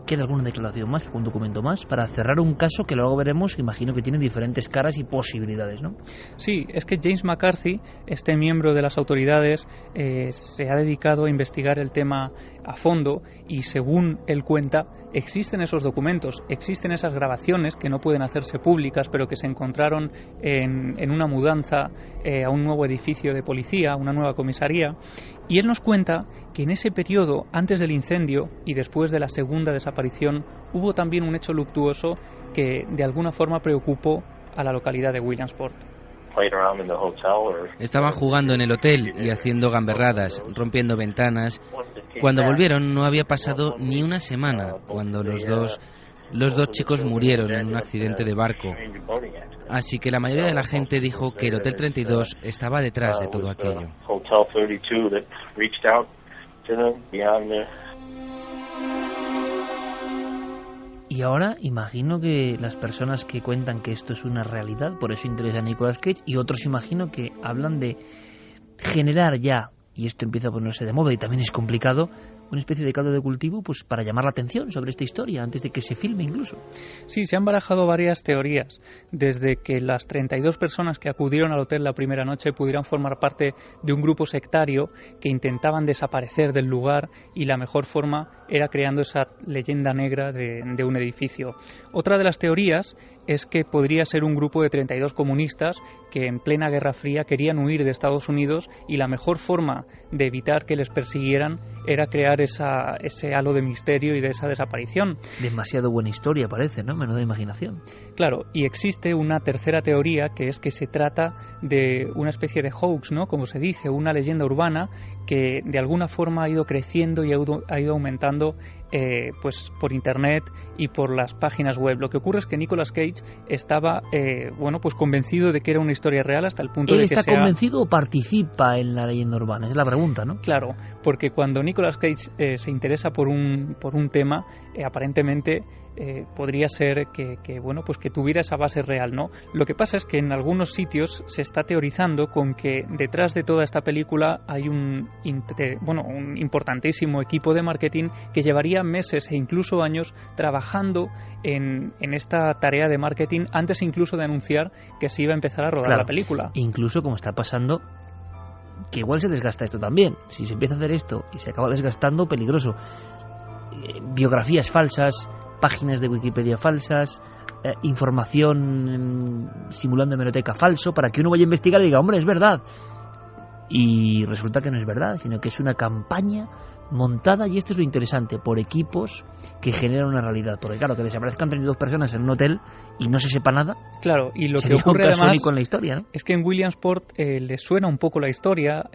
¿Queda alguna declaración más, algún documento más, para cerrar un caso que luego veremos, imagino que tiene diferentes caras y posibilidades, ¿no? Sí, es que James McCarthy, este miembro de las autoridades, se ha dedicado a investigar el tema a fondo, y según él cuenta, existen esos documentos, existen esas grabaciones que no pueden hacerse públicas, pero que se encontraron en una mudanza a un nuevo edificio de policía, a una nueva comisaría, y él nos cuenta que en ese periodo, antes del incendio y después de la segunda desaparición, hubo también un hecho luctuoso que de alguna forma preocupó a la localidad de Williamsport. Estaban jugando en el hotel y haciendo gamberradas, rompiendo ventanas. Cuando volvieron no había pasado ni una semana cuando los dos chicos murieron en un accidente de barco. Así que la mayoría de la gente dijo que el Hotel 32 estaba detrás de todo aquello. Y ahora imagino que las personas que cuentan que esto es una realidad, por eso interesa a Nicolas Cage, y otros imagino que hablan de generar ya, y esto empieza a ponerse de moda y también es complicado, una especie de caldo de cultivo pues para llamar la atención sobre esta historia antes de que se filme incluso. Sí, se han barajado varias teorías, desde que las 32 personas que acudieron al hotel la primera noche pudieran formar parte de un grupo sectario que intentaban desaparecer del lugar y la mejor forma era creando esa leyenda negra de un edificio. Otra de las teorías es que podría ser un grupo de 32 comunistas que en plena Guerra Fría querían huir de Estados Unidos y la mejor forma de evitar que les persiguieran era crear ese halo de misterio y de esa desaparición. Demasiado buena historia parece, ¿no? Menuda imaginación. Claro, y existe una tercera teoría que es que se trata de una especie de hoax, ¿no? Como se dice, una leyenda urbana que de alguna forma ha ido creciendo y ha ido aumentando pues por internet y por las páginas web. Lo que ocurre es que Nicolas Cage estaba pues convencido de que era una historia real hasta el punto de que ¿Él está convencido o participa en la leyenda urbana? Es la pregunta, ¿no? Claro, porque cuando Nicolas Cage se interesa por un tema, aparentemente podría ser que tuviera esa base real, ¿no? Lo que pasa es que en algunos sitios se está teorizando con que detrás de toda esta película hay un importantísimo equipo de marketing que llevaría meses e incluso años trabajando en esta tarea de marketing antes incluso de anunciar que se iba a empezar a rodar la película. Incluso como está pasando, que igual se desgasta esto también. Si se empieza a hacer esto y se acaba desgastando, peligroso. Biografías falsas, páginas de Wikipedia falsas, información simulando hemeroteca falso, para que uno vaya a investigar y diga, hombre, es verdad. Y resulta que no es verdad, sino que es una campaña montada, y esto es lo interesante, por equipos que generan una realidad. Porque claro, que desaparezcan 32 personas en un hotel y no se sepa nada. Claro, y lo sería que ocurre un caso además único en la historia, ¿no? Es que en Williamsport les suena un poco la historia,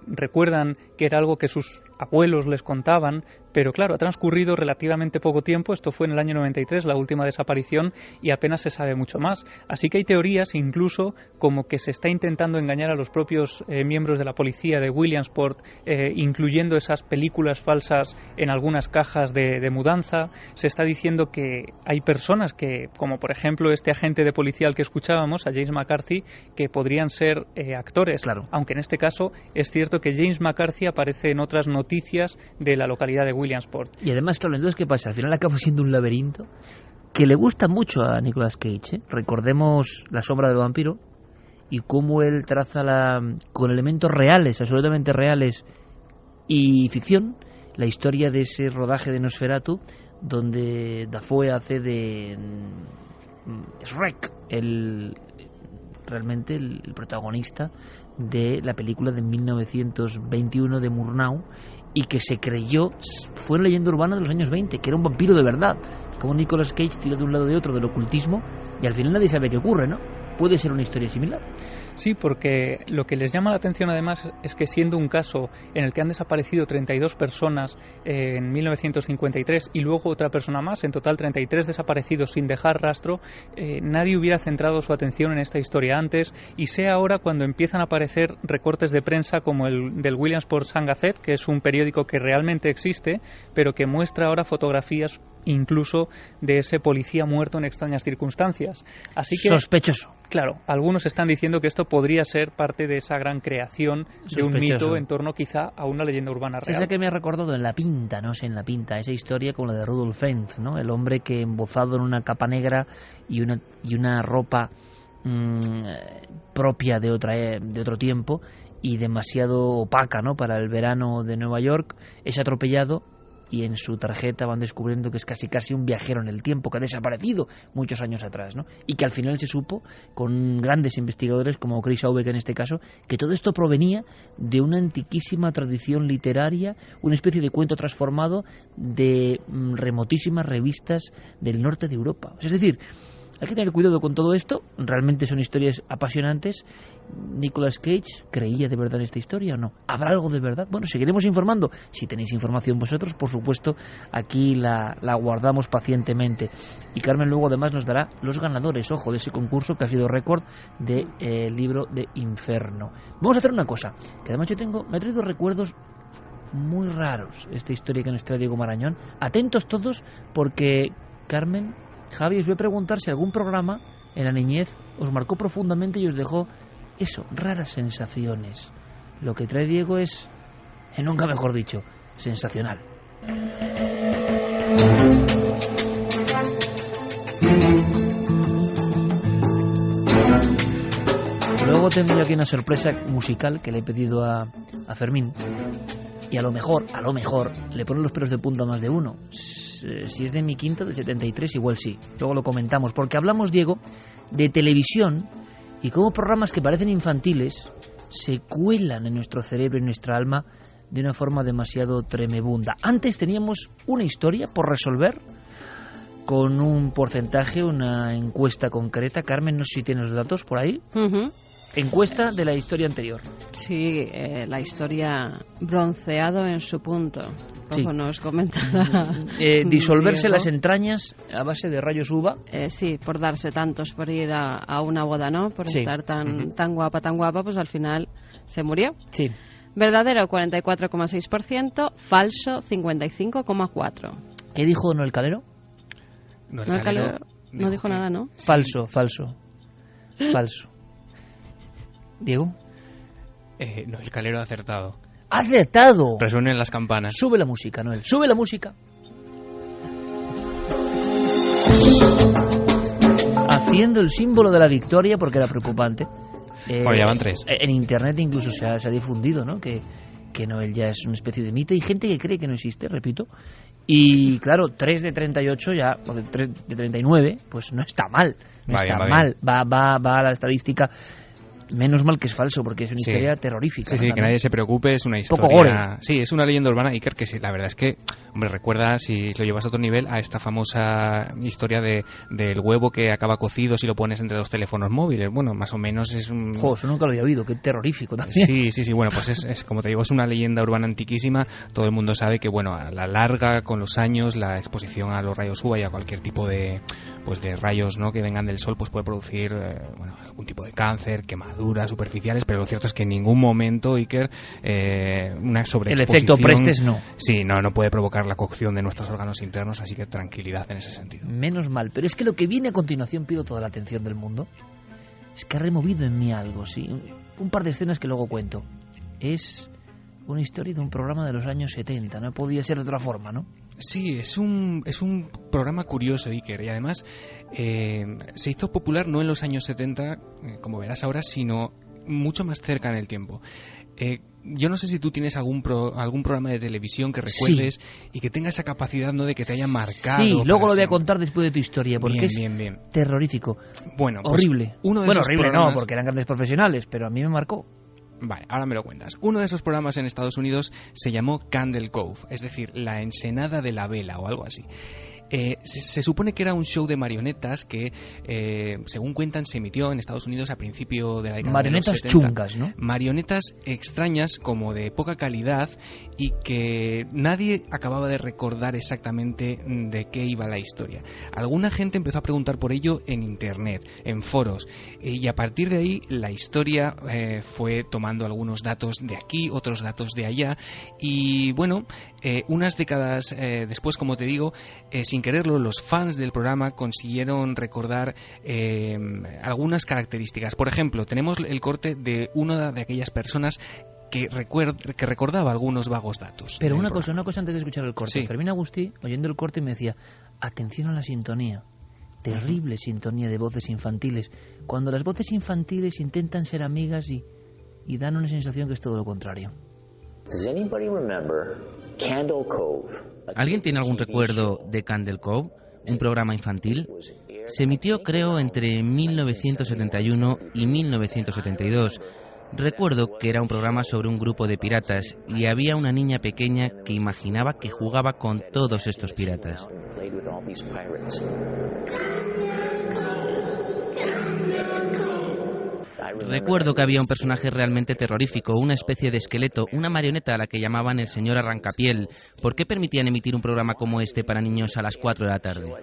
recuerdan que era algo que sus abuelos les contaban, pero claro, ha transcurrido relativamente poco tiempo. Esto fue en el año 93, la última desaparición, y apenas se sabe mucho más. Así que hay teorías incluso como que se está intentando engañar a los propios miembros de la policía de Williamsport, incluyendo esas películas falsas en algunas cajas de mudanza. Se está diciendo que hay personas que, como por ejemplo este agente de policía al que escuchábamos, a James McCarthy, que podrían ser actores. Claro. Aunque en este caso es cierto que James McCarthy aparece en otras noticias de la localidad de Williamsport. Y además, claro, entonces, ¿qué pasa? Al final acaba siendo un laberinto que le gusta mucho a Nicolas Cage, ¿eh? Recordemos La sombra del vampiro y cómo él traza con elementos reales, absolutamente reales y ficción, la historia de ese rodaje de Nosferatu, donde Dafoe hace de Shrek, realmente el protagonista de la película de 1921 de Murnau, y que se creyó, fue una leyenda urbana de los años 20, que era un vampiro de verdad, como Nicolas Cage tira de un lado y de otro del ocultismo, y al final nadie sabe qué ocurre, ¿no? Puede ser una historia similar. Sí, porque lo que les llama la atención además es que, siendo un caso en el que han desaparecido 32 personas en 1953 y luego otra persona más, en total 33 desaparecidos sin dejar rastro, nadie hubiera centrado su atención en esta historia antes, y sea ahora cuando empiezan a aparecer recortes de prensa como el del Williamsport Sun-Gazette, que es un periódico que realmente existe, pero que muestra ahora fotografías incluso de ese policía muerto en extrañas circunstancias. Así que, sospechoso. Claro, algunos están diciendo que esto podría ser parte de esa gran creación de un mito en torno quizá a una leyenda urbana real. Esa que me ha recordado en La Pinta, no sé, en La Pinta, esa historia como la de Rudolf Fentz, ¿no? El hombre que, embozado en una capa negra y una ropa propia de otro tiempo y demasiado opaca, ¿no?, para el verano de Nueva York, es atropellado, y en su tarjeta van descubriendo que es casi un viajero en el tiempo, que ha desaparecido muchos años atrás, ¿no? Y que al final se supo, con grandes investigadores como Chris Aubeck en este caso, que todo esto provenía de una antiquísima tradición literaria, una especie de cuento transformado de remotísimas revistas del norte de Europa. Es decir, Hay que tener cuidado con todo esto. Realmente son historias apasionantes. Nicolas Cage creía de verdad en esta historia o no. ¿Habrá algo de verdad? Bueno, seguiremos informando. Si tenéis información vosotros, por supuesto, aquí la guardamos pacientemente. Y Carmen luego además nos dará los ganadores, ojo, de ese concurso que ha sido récord de libro de Inferno. Vamos a hacer una cosa, que además me ha traído recuerdos muy raros esta historia que nos trae Diego Marañón. Atentos todos, porque Carmen, Javi, os voy a preguntar si algún programa en la niñez os marcó profundamente y os dejó eso, raras sensaciones. Lo que trae Diego es, nunca mejor dicho, sensacional. Luego tengo yo aquí una sorpresa musical que le he pedido a Fermín. Y a lo mejor le ponen los pelos de punta a más de uno. Si es de mi quinta, del 73, igual sí. Luego lo comentamos, porque hablamos, Diego, de televisión y cómo programas que parecen infantiles se cuelan en nuestro cerebro y en nuestra alma de una forma demasiado tremebunda. Antes teníamos una historia por resolver con un porcentaje, una encuesta concreta. Carmen, no sé si tienes los datos por ahí. Uh-huh. Encuesta de la historia anterior. Sí, la historia bronceado en su punto. Como sí. nos comentará. Disolverse Diego. las entrañas a base de rayos uva. Sí, por darse tantos, por ir a una boda, ¿no? Por sí. estar tan guapa, pues al final se murió. Sí. Verdadero, 44,6%. Falso, 55,4%. ¿Qué dijo Noel Calero? Noel Calero no dijo nada, ¿no? Sí. Falso. ¿Diego? Noel Calero ha acertado. ¡Ha acertado! Resuenen las campanas. Sube la música, Noel. Sube la música. Haciendo el símbolo de la victoria porque era preocupante. Bueno, ya van 3. En internet incluso se ha difundido, ¿no? Que Noel ya es una especie de mito. Hay gente que cree que no existe, repito. Y claro, 3 de 38 ya, o de 3 de 39, pues no está mal. No está mal. Va a la estadística. Menos mal que es falso, porque es una historia terrorífica. Sí, que nadie se preocupe, es una historia... Poco gore. Sí, es una leyenda urbana, Iker, que sí, la verdad es que, hombre, recuerda, si lo llevas a otro nivel, a esta famosa historia del huevo que acaba cocido si lo pones entre dos teléfonos móviles. Bueno, más o menos es un... Jo, eso nunca lo había oído, qué terrorífico también. Sí, bueno, pues es como te digo, es una leyenda urbana antiquísima. Todo el mundo sabe que, bueno, a la larga, con los años, la exposición a los rayos UVA y a cualquier tipo de rayos, ¿no?, que vengan del sol, pues puede producir algún tipo de cáncer, quemaduras superficiales, pero lo cierto es que en ningún momento, Iker, una sobreexposición... El efecto Prestes no. Sí, no puede provocar la cocción de nuestros órganos internos, así que tranquilidad en ese sentido. Menos mal, pero es que lo que viene a continuación, pido toda la atención del mundo, es que ha removido en mí algo, sí, un par de escenas que luego cuento. Es una historia de un programa de los años 70, no podía ser de otra forma, ¿no? Sí, es un programa curioso, Iker, y además se hizo popular no en los años 70, como verás ahora, sino mucho más cerca en el tiempo. Yo no sé si tú tienes algún programa de televisión que recuerdes y que tenga esa capacidad, ¿no?, de que te haya marcado. Sí, luego lo voy a contar después de tu historia, porque bien. Terrorífico. Bueno, horrible. Pues horrible no, porque eran grandes profesionales, pero a mí me marcó. Vale, ahora me lo cuentas. Uno de esos programas en Estados Unidos se llamó Candle Cove, es decir, la ensenada de la vela o algo así. Se supone que era un show de marionetas que, según cuentan, se emitió en Estados Unidos a principio de la década de los 70. Marionetas chungas, ¿no? Marionetas extrañas, como de poca calidad, y que nadie acababa de recordar exactamente de qué iba la historia. Alguna gente empezó a preguntar por ello en internet, en foros, y a partir de ahí la historia fue tomando algunos datos de aquí, otros datos de allá, y bueno, unas décadas después, como te digo, sin quererlo, los fans del programa consiguieron recordar algunas características. Por ejemplo, tenemos el corte de una de aquellas personas que recordaba algunos vagos datos. Pero una cosa antes de escuchar el corte. Sí. Fermín Agustí, oyendo el corte, me decía, atención a la sintonía. Terrible sintonía de voces infantiles. Cuando las voces infantiles intentan ser amigas y dan una sensación que es todo lo contrario. Does anybody remember Candle Cove? ¿Alguien tiene algún recuerdo de Candle Cove, un programa infantil? Se emitió, creo, entre 1971 y 1972. Recuerdo que era un programa sobre un grupo de piratas y había una niña pequeña que imaginaba que jugaba con todos estos piratas. Recuerdo que había un personaje realmente terrorífico, una especie de esqueleto, una marioneta a la que llamaban el señor Arrancapiel. ¿Por qué permitían emitir un programa como este para niños a las 4 de la tarde?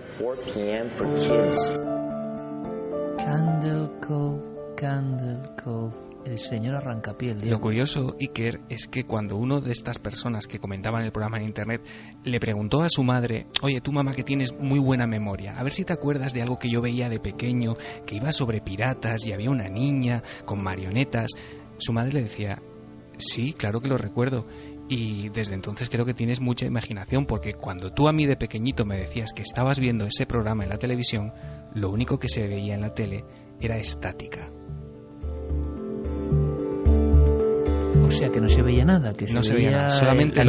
Candle Cove, el señor Arrancapiel. Lo curioso, Iker, es que cuando uno de estas personas que comentaban el programa en internet le preguntó a su madre: oye, tú mamá, que tienes muy buena memoria, a ver si te acuerdas de algo que yo veía de pequeño, que iba sobre piratas y había una niña con marionetas, su madre le decía: sí, claro que lo recuerdo. Y desde entonces creo que tienes mucha imaginación, porque cuando tú a mí de pequeñito me decías que estabas viendo ese programa en la televisión, lo único que se veía en la tele era estática. O sea, que no se veía nada, que no se veía nada, solamente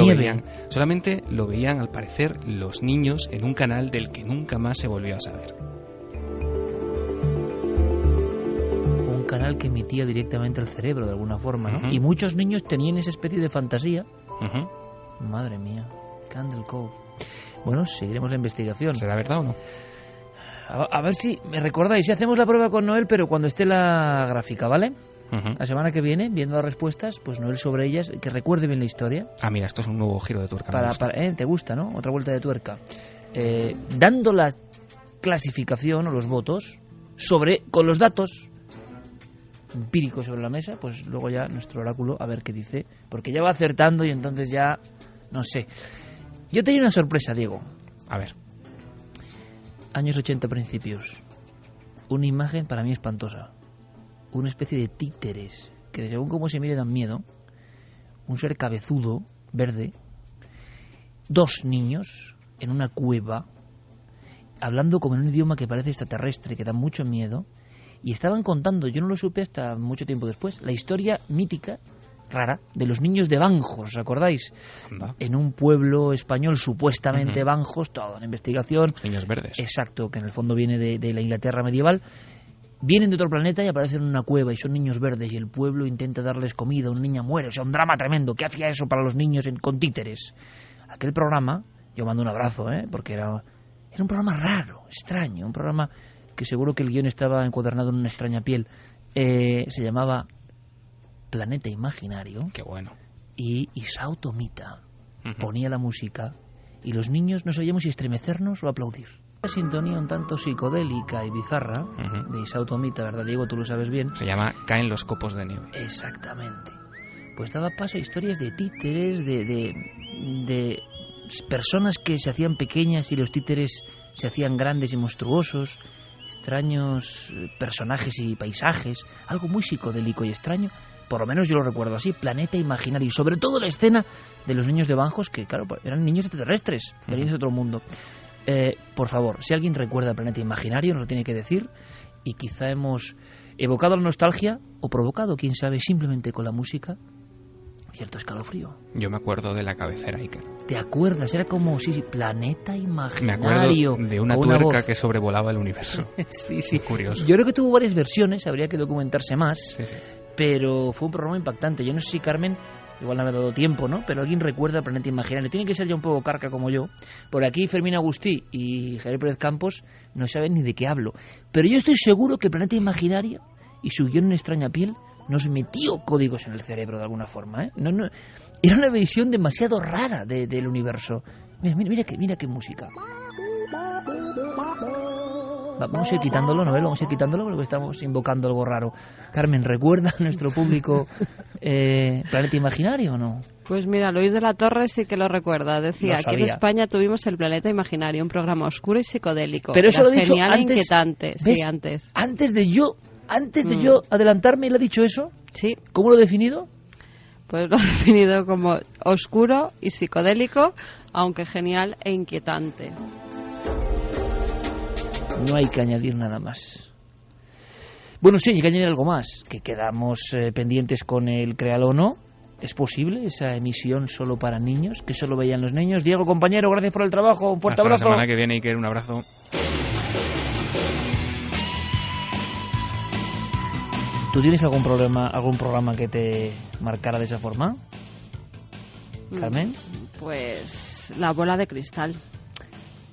lo veían al parecer los niños en un canal del que nunca más se volvió a saber. Un canal que emitía directamente al cerebro de alguna forma, ¿no? Uh-huh. Y muchos niños tenían esa especie de fantasía. Uh-huh. Madre mía, Candle Cove. Bueno, seguiremos la investigación. ¿Será verdad o no? A ver si me recordáis, si hacemos la prueba con Noel, pero cuando esté la gráfica, ¿vale? Uh-huh. La semana que viene, viendo las respuestas, pues Noel sobre ellas, que recuerde bien la historia. Ah, mira, esto es un nuevo giro de tuerca. Te gusta, ¿no? Otra vuelta de tuerca. Dando la clasificación o los votos con los datos empíricos sobre la mesa, pues luego ya nuestro oráculo a ver qué dice, porque ya va acertando y entonces ya no sé. Yo tenía una sorpresa, Diego. A ver. Años 80 principios. Una imagen para mí espantosa. Una especie de títeres que según cómo se mire dan miedo. Un ser cabezudo, verde. 2 niños en una cueva hablando como en un idioma que parece extraterrestre, que da mucho miedo. Y estaban contando, yo no lo supe hasta mucho tiempo después, la historia mítica, rara, de los niños de Banjos, ¿os acordáis? ¿Va? En un pueblo español, supuestamente Uh-huh. Banjos, toda una investigación. Niños verdes. Exacto, que en el fondo viene de la Inglaterra medieval. Vienen de otro planeta y aparecen en una cueva y son niños verdes y el pueblo intenta darles comida, una niña muere, o sea, un drama tremendo. ¿Qué hacía eso para los niños con títeres? Aquel programa, yo mando un abrazo, porque era un programa raro, extraño, un programa que seguro que el guión estaba encuadernado en una extraña piel. Se llamaba Planeta Imaginario. Qué bueno. Y Isao Tomita Uh-huh. ponía la música y los niños no sabíamos si estremecernos o aplaudir. La sintonía un tanto psicodélica y bizarra Uh-huh. de Isao Tomita, ¿verdad, Diego? Tú lo sabes bien. Se llama Caen los copos de nieve. Exactamente. Pues daba paso a historias de títeres, de personas que se hacían pequeñas y los títeres se hacían grandes y monstruosos, extraños personajes y paisajes, algo muy psicodélico y extraño. Por lo menos yo lo recuerdo así, Planeta Imaginario, y sobre todo la escena de los niños de Banjos, que claro, eran niños extraterrestres, venían de otro mundo. Por favor, si alguien recuerda Planeta Imaginario, nos lo tiene que decir, y quizá hemos evocado la nostalgia, o provocado, quién sabe, simplemente con la música, cierto escalofrío. Yo me acuerdo de la cabecera, Iker. ¿Te acuerdas? Era como, sí, Planeta Imaginario. Me acuerdo de una tuerca que sobrevolaba el universo. Sí, sí. Muy curioso. Yo creo que tuvo varias versiones, habría que documentarse más, Sí, sí. pero fue un programa impactante. Yo no sé si Carmen, igual no me ha dado tiempo, ¿no? Pero alguien recuerda Planeta Imaginario. Tiene que ser ya un poco carca como yo. Por aquí Fermín Agustí y Javier Pérez Campos no saben ni de qué hablo. Pero yo estoy seguro que Planeta Imaginario y su guión en extraña piel nos metió códigos en el cerebro de alguna forma, ¿eh? No, era una visión demasiado rara del universo. Mira qué música. Vamos a ir quitándolo, ¿no? Vamos a ir quitándolo porque estamos invocando algo raro. Carmen, ¿recuerda a nuestro público Planeta Imaginario o no? Pues mira, Luis de la Torre sí que lo recuerda. Decía, aquí en España tuvimos el Planeta Imaginario, un programa oscuro y psicodélico. Pero eso lo he dicho genial antes. E inquietante. ¿Ves? Sí, antes. Antes de yo adelantarme, ¿le ha dicho eso? Sí. ¿Cómo lo he definido? Pues lo he definido como oscuro y psicodélico, aunque genial e inquietante. No hay que añadir nada más. Bueno, sí, hay que añadir algo más, que quedamos pendientes con el Créalo o no. ¿Es posible esa emisión solo para niños, que solo veían los niños? Diego, compañero, gracias por el trabajo, un fuerte abrazo. Hasta la semana que viene, Iker, un abrazo. ¿Tú tienes algún programa que te marcara de esa forma? ¿Carmen? Pues La Bola de Cristal.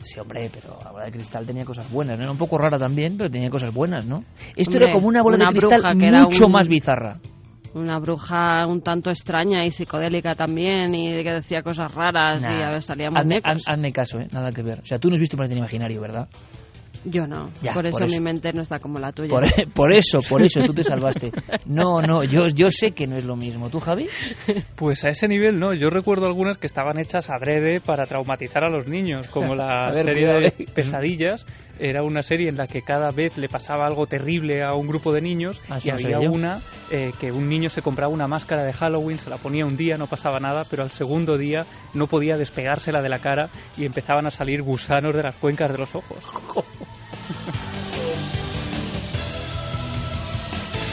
Sí, hombre, pero la bola de cristal tenía cosas buenas, ¿no? Era un poco rara también, pero tenía cosas buenas, ¿no? Esto Hombre, era como una bola de una cristal bruja que era mucho más bizarra. Una bruja un tanto extraña y psicodélica también, y que decía cosas raras, y a ver, salían muñecos. Hazme caso, nada que ver. O sea, tú no has visto Planeta Imaginario, ¿verdad? Yo no, Ya, por eso mi mente no está como la tuya. Por eso, tú te salvaste. No, yo sé que no es lo mismo. ¿Tú, Javi? Pues a ese nivel no, yo recuerdo algunas que estaban hechas adrede para traumatizar a los niños, como la serie de Pesadillas. Era una serie en la que cada vez le pasaba algo terrible a un grupo de niños, y había una que un niño se compraba una máscara de Halloween, se la ponía un día, no pasaba nada, pero al segundo día no podía despegársela de la cara y empezaban a salir gusanos de las cuencas de los ojos.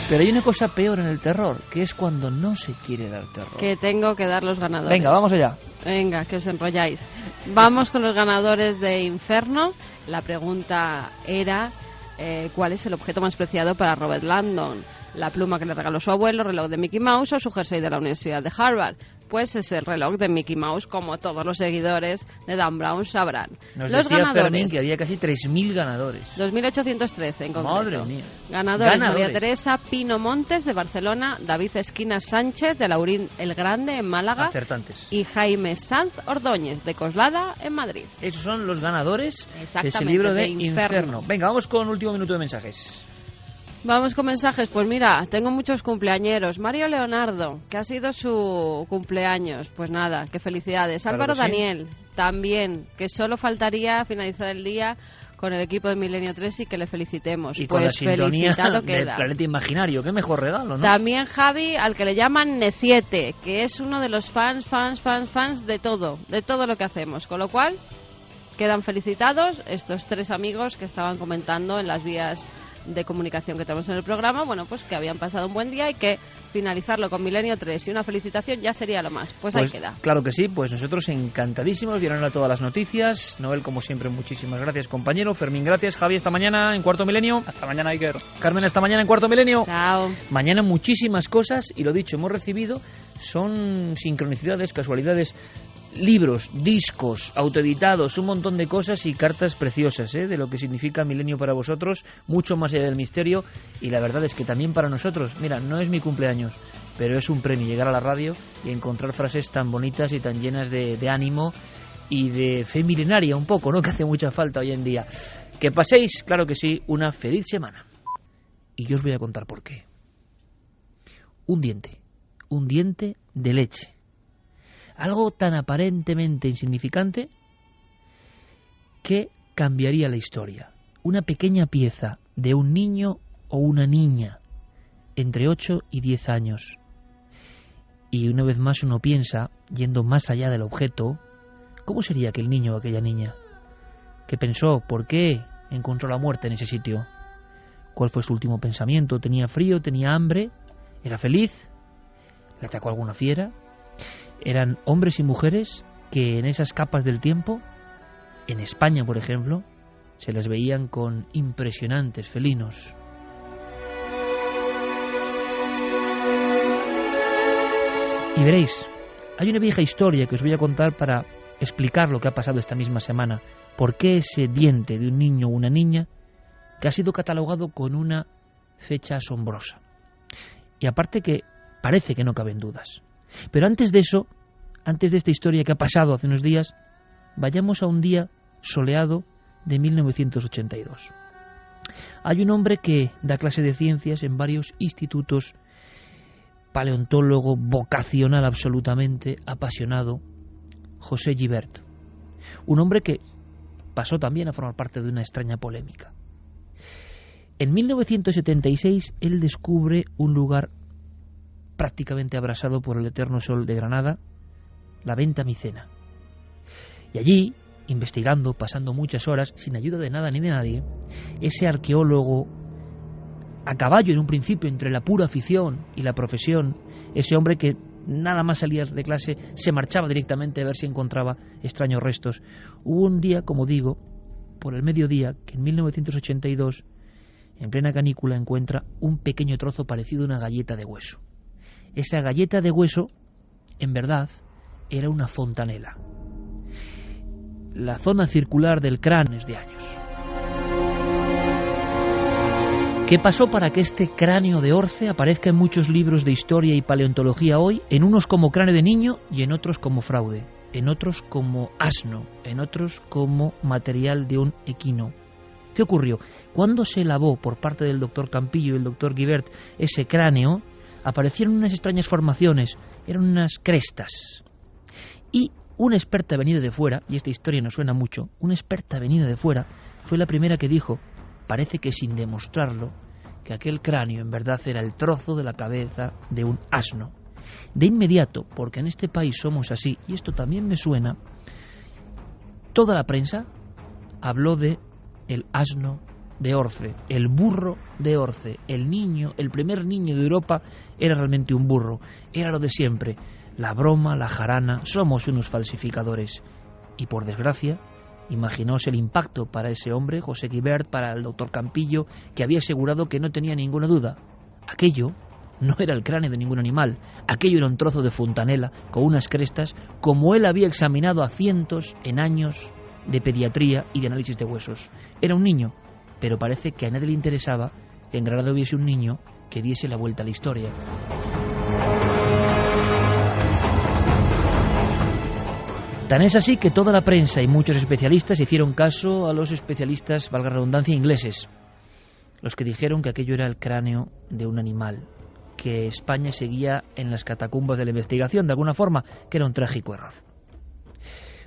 Pero hay una cosa peor en el terror, que es cuando no se quiere dar terror. Que tengo que dar los ganadores. Venga, vamos allá. Venga, que os enrolláis. Vamos con los ganadores de Inferno. La pregunta era ¿cuál es el objeto más preciado para Robert Langdon? La pluma que le regaló su abuelo, el reloj de Mickey Mouse o su jersey de la Universidad de Harvard. Pues es el reloj de Mickey Mouse, como todos los seguidores de Dan Brown sabrán. Nos los decía ganadores, Fermín que había casi 3.000 ganadores. 2.813 en concreto. Madre mía. Ganadores: María Teresa Pino Montes de Barcelona, David Esquinas Sánchez de Laurín el Grande en Málaga. Acertantes. Y Jaime Sanz Ordóñez de Coslada en Madrid. Esos son los ganadores de ese libro de Inferno. Venga, vamos con último minuto de mensajes. Vamos con mensajes. Pues mira, tengo muchos cumpleañeros. Mario Leonardo, que ha sido su cumpleaños. Pues nada, qué felicidades. Claro Álvaro que sí. Daniel, también, que solo faltaría finalizar el día con el equipo de Milenio 3 y que le felicitemos. Y pues con la sintonía felicitado del queda. Planeta Imaginario. Qué mejor regalo, ¿no? También Javi, al que le llaman Neciete, que es uno de los fans de todo lo que hacemos. Con lo cual, quedan felicitados estos tres amigos que estaban comentando en las vías de comunicación que tenemos en el programa, bueno, pues que habían pasado un buen día y que finalizarlo con Milenio 3 y una felicitación ya sería lo más. Pues ahí queda. Claro que sí, pues nosotros encantadísimos, vieron a todas las noticias. Noel, como siempre, muchísimas gracias, compañero. Fermín, gracias. Javi, hasta mañana en Cuarto Milenio. Hasta mañana, Iker. Carmen, hasta mañana en Cuarto Milenio. Chao. Mañana muchísimas cosas, y lo dicho, hemos recibido, son sincronicidades, casualidades, libros, discos, autoeditados, un montón de cosas y cartas preciosas, de lo que significa Milenio para vosotros, mucho más allá del misterio. Y la verdad es que también para nosotros, mira, no es mi cumpleaños, pero es un premio llegar a la radio y encontrar frases tan bonitas y tan llenas de ánimo y de fe milenaria un poco, ¿no?, que hace mucha falta hoy en día. Que paséis, claro que sí, una feliz semana. Y yo os voy a contar por qué. Un diente de leche. Algo tan aparentemente insignificante que cambiaría la historia. Una pequeña pieza de un niño o una niña entre 8 y 10 años. Y una vez más uno piensa, yendo más allá del objeto, ¿cómo sería aquel niño o aquella niña? ¿Qué pensó? ¿Por qué encontró la muerte en ese sitio? ¿Cuál fue su último pensamiento? ¿Tenía frío? ¿Tenía hambre? ¿Era feliz? ¿Le atacó alguna fiera? Eran hombres y mujeres que en esas capas del tiempo, en España por ejemplo, se les veían con impresionantes felinos. Y veréis, hay una vieja historia que os voy a contar para explicar lo que ha pasado esta misma semana. ¿Por qué ese diente de un niño o una niña que ha sido catalogado con una fecha asombrosa? Y aparte que parece que no caben dudas. Pero antes de eso, antes de esta historia que ha pasado hace unos días, vayamos a un día soleado de 1982. Hay un hombre que da clase de ciencias en varios institutos, paleontólogo vocacional absolutamente, apasionado, José Gibert. Un hombre que pasó también a formar parte de una extraña polémica. En 1976 él descubre un lugar prácticamente abrasado por el eterno sol de Granada, la Venta Micena. Y allí, investigando, pasando muchas horas, sin ayuda de nada ni de nadie, ese arqueólogo, a caballo en un principio entre la pura afición y la profesión, ese hombre que nada más salía de clase se marchaba directamente a ver si encontraba extraños restos. Hubo un día, como digo, por el mediodía, que en 1982, en plena canícula, encuentra un pequeño trozo parecido a una galleta de hueso. Esa galleta de hueso, en verdad, era una fontanela. la zona circular del cráneo de años. ¿Qué pasó para que este cráneo de Orce aparezca en muchos libros de historia y paleontología hoy, en unos como cráneo de niño y en otros como fraude, en otros como asno, en otros como material de un equino? ¿Qué ocurrió? Cuando se lavó por parte del doctor Campillo y el doctor Guibert ese cráneo, aparecieron unas extrañas formaciones, eran unas crestas. Y una experta venida de fuera, y esta historia nos suena mucho, una experta venida de fuera fue la primera que dijo, parece que sin demostrarlo, que aquel cráneo en verdad era el trozo de la cabeza de un asno. De inmediato, porque en este país somos así, y esto también me suena, toda la prensa habló de el asno de Orce, el burro de Orce, el niño, el primer niño de Europa era realmente un burro, era lo de siempre, la broma, la jarana, somos unos falsificadores. Y por desgracia, imaginaos el impacto para ese hombre, José Guibert, para el doctor Campillo, que había asegurado que no tenía ninguna duda. Aquello no era el cráneo de ningún animal, aquello era un trozo de fontanela con unas crestas, como él había examinado a cientos en años de pediatría y de análisis de huesos. Era un niño, pero parece que a nadie le interesaba que en Granada hubiese un niño que diese la vuelta a la historia. Tan es así que toda la prensa y muchos especialistas hicieron caso a los especialistas, valga la redundancia, ingleses, los que dijeron que aquello era el cráneo de un animal, que España seguía en las catacumbas de la investigación, de alguna forma, que era un trágico error.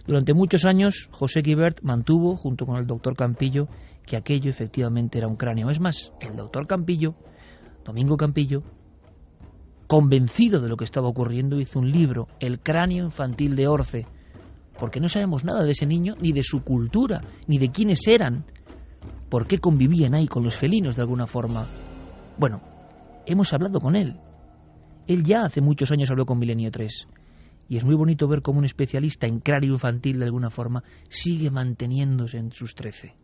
Durante muchos años, José Guibert mantuvo, junto con el doctor Campillo, que aquello efectivamente era un cráneo. Es más, el doctor Campillo, Domingo Campillo, convencido de lo que estaba ocurriendo, hizo un libro, El cráneo infantil de Orce, porque no sabemos nada de ese niño, ni de su cultura, ni de quiénes eran, por qué convivían ahí con los felinos de alguna forma. Bueno, hemos hablado con él. Él ya hace muchos años habló con Milenio 3. Y es muy bonito ver cómo un especialista en cráneo infantil, de alguna forma, sigue manteniéndose en sus 13.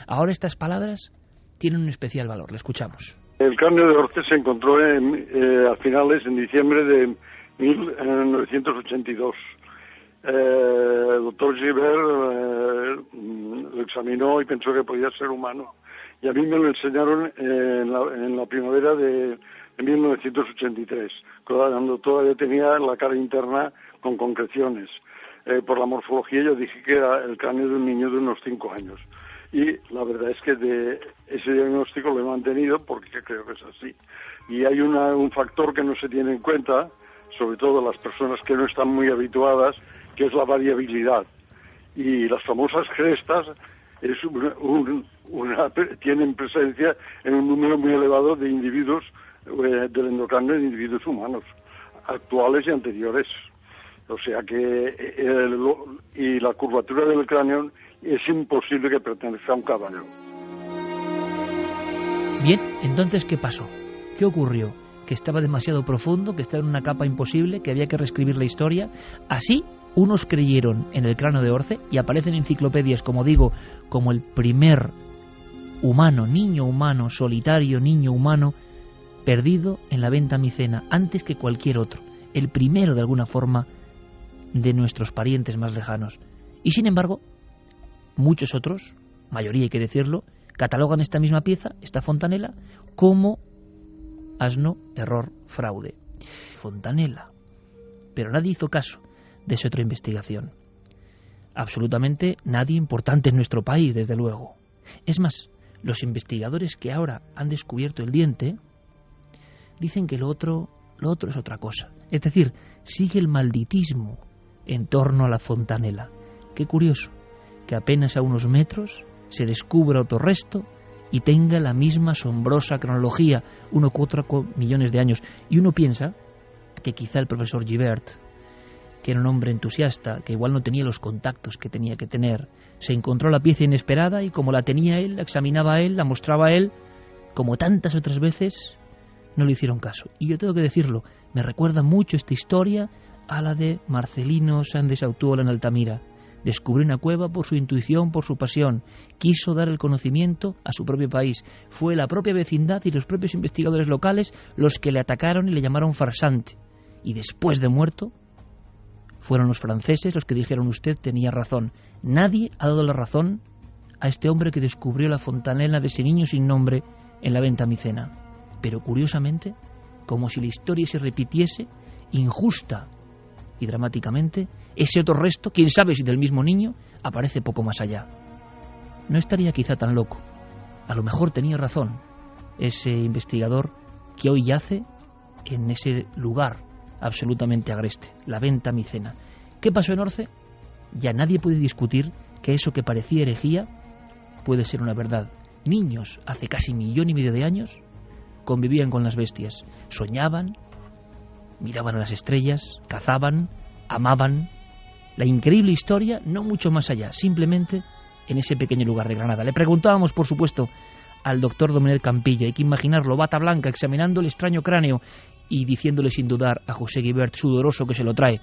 Ahora estas palabras tienen un especial valor. Le escuchamos. El cráneo de Orce se encontró a finales, en diciembre de 1982. El doctor Guibert lo examinó y pensó que podía ser humano. Y a mí me lo enseñaron en la primavera de 1983, cuando todavía tenía la cara interna con concreciones. Por la morfología yo dije que era el cráneo de un niño de unos 5 años. Y la verdad es que de ese diagnóstico lo he mantenido porque creo que es así. Y hay un factor que no se tiene en cuenta, sobre todo las personas que no están muy habituadas, que es la variabilidad. Y las famosas crestas tienen presencia en un número muy elevado de individuos del endocráneo, de individuos humanos, actuales y anteriores. O sea que y la curvatura del cráneo es imposible que pertenezca a un caballo. Bien, entonces, ¿qué pasó? ¿Qué ocurrió? Que estaba demasiado profundo, que estaba en una capa imposible, que había que reescribir la historia. Así, unos creyeron en el cráneo de Orce y aparecen enciclopedias, como digo, como el primer humano, niño humano, solitario niño humano, perdido en la venta micena, antes que cualquier otro. El primero, de alguna forma, de nuestros parientes más lejanos. Y sin embargo, muchos otros, mayoría hay que decirlo, catalogan esta misma pieza, esta fontanela, como asno, error, fraude. Fontanela. Pero nadie hizo caso de esa otra investigación. Absolutamente nadie importante en nuestro país, desde luego. Es más, los investigadores que ahora han descubierto el diente dicen que lo otro es otra cosa. Es decir, sigue el malditismo en torno a la fontanela. Qué curioso que apenas a unos metros se descubra otro resto y tenga la misma asombrosa cronología, 1,4 millones de años. Y uno piensa que quizá el profesor Guibert, que era un hombre entusiasta, que igual no tenía los contactos que tenía que tener, se encontró la pieza inesperada y como la tenía él, la examinaba él, la mostraba él, como tantas otras veces, no le hicieron caso. Y yo tengo que decirlo, me recuerda mucho esta historia a la de Marcelino Sáenz de Sautuola en Altamira. Descubrió una cueva por su intuición, por su pasión. Quiso dar el conocimiento a su propio país. Fue la propia vecindad y los propios investigadores locales los que le atacaron y le llamaron farsante. Y después de muerto, Fueron los franceses los que dijeron: usted tenía razón. Nadie ha dado la razón a este hombre que descubrió la fontanela de ese niño sin nombre en la Venta Micena. Pero curiosamente, como si la historia se repitiese, injusta y dramáticamente, ese otro resto, quién sabe si del mismo niño, aparece poco más allá. No estaría quizá tan loco. A lo mejor tenía razón ese investigador que hoy yace en ese lugar absolutamente agreste, la Venta Micena. ¿Qué pasó en Orce? Ya nadie puede discutir que eso que parecía herejía puede ser una verdad. Niños, hace casi 1,5 millones de años, convivían con las bestias, soñaban, miraban a las estrellas, cazaban, amaban. La increíble historia, no mucho más allá, simplemente en ese pequeño lugar de Granada. Le preguntábamos, por supuesto, al doctor Domènech Campillo. Hay que imaginarlo, bata blanca, examinando el extraño cráneo y diciéndole sin dudar a José Guibert, sudoroso, que se lo trae: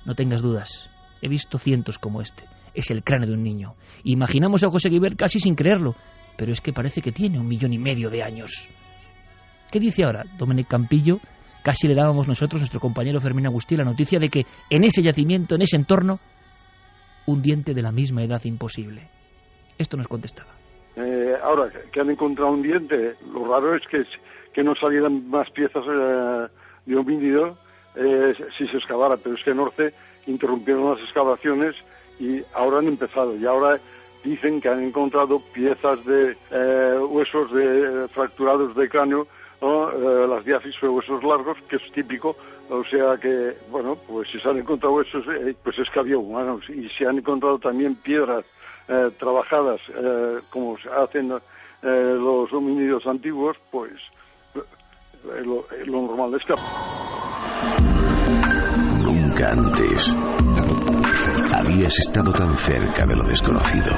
no tengas dudas, he visto cientos como este. Es el cráneo de un niño. Imaginamos a José Guibert casi sin creerlo, pero es que parece que tiene 1,5 millones de años. ¿Qué dice ahora Domènech Campillo? Casi le dábamos nosotros, nuestro compañero Fermín Agustí, la noticia de que en ese yacimiento, en ese entorno, un diente de la misma edad imposible. Esto nos contestaba. Ahora que han encontrado un diente, lo raro es que no salieran más piezas de homínido si se excavara, pero es que en Orce interrumpieron las excavaciones y ahora han empezado, y ahora dicen que han encontrado piezas de huesos fracturados de cráneo, ¿no? Las diáfisis, huesos largos, que es típico. O sea que, bueno, pues si se han encontrado huesos, pues es que había humanos, y se han encontrado también piedras trabajadas, como se hacen los homínidos antiguos, pues lo normal es que... Nunca antes habías estado tan cerca de lo desconocido.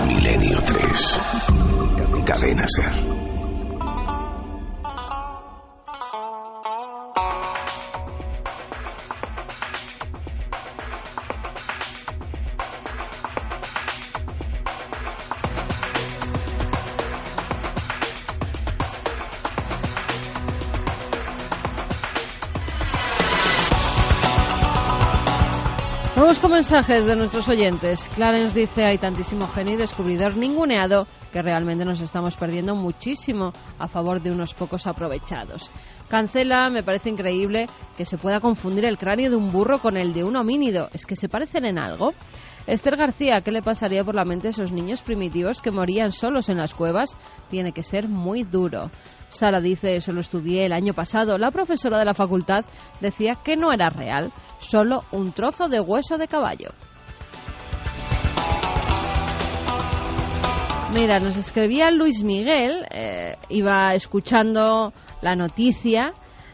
Milenio 3. Cadena SER. Vamos con mensajes de nuestros oyentes. Clarence dice: hay tantísimo genio y descubridor ninguneado que realmente nos estamos perdiendo muchísimo a favor de unos pocos aprovechados. Cancela: me parece increíble que se pueda confundir el cráneo de un burro con el de un homínido. ¿Es que se parecen en algo? Esther García: ¿qué le pasaría por la mente a esos niños primitivos que morían solos en las cuevas? Tiene que ser muy duro. Sara dice: eso lo estudié el año pasado. La profesora de la facultad decía que no era real, solo un trozo de hueso de caballo. Mira, nos escribía Luis Miguel, iba escuchando la noticia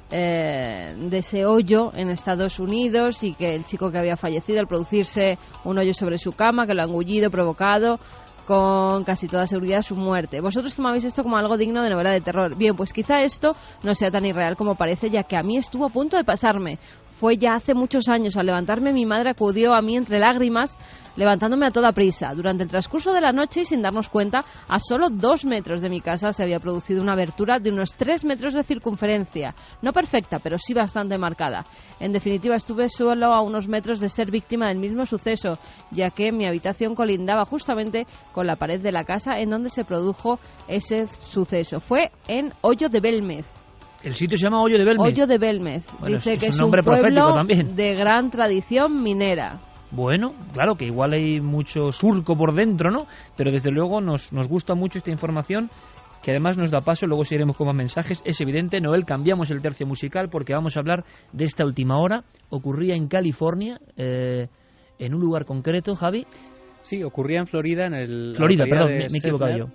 de ese hoyo en Estados Unidos, y que el chico que había fallecido al producirse un hoyo sobre su cama, que lo ha engullido, provocado con casi toda seguridad su muerte. Vosotros tomabais esto como algo digno de novela de terror. Bien, pues quizá esto no sea tan irreal como parece, ya que a mí estuvo a punto de pasarme. Fue ya hace muchos años. Al levantarme, mi madre acudió a mí entre lágrimas, levantándome a toda prisa. Durante el transcurso de la noche, y sin darnos cuenta, a solo 2 metros de mi casa se había producido una abertura de unos 3 metros de circunferencia. No perfecta, pero sí bastante marcada. En definitiva, estuve solo a unos metros de ser víctima del mismo suceso, ya que mi habitación colindaba justamente con la pared de la casa en donde se produjo ese suceso. Fue en Hoyo de Belmez. El sitio se llama Hoyo de Belmez. Hoyo de Belmez. Bueno, dice que es es un un nombre profético pueblo también. de gran tradición minera. Bueno, claro que igual hay mucho surco por dentro, ¿no? Pero desde luego nos gusta mucho esta información, que además nos da paso, luego seguiremos con más mensajes. Es evidente, Noel, cambiamos el tercio musical porque vamos a hablar de esta última hora. Ocurría en California, en un lugar concreto, Javi. Sí, ocurría en Florida, Florida, perdón, me he equivocado yo.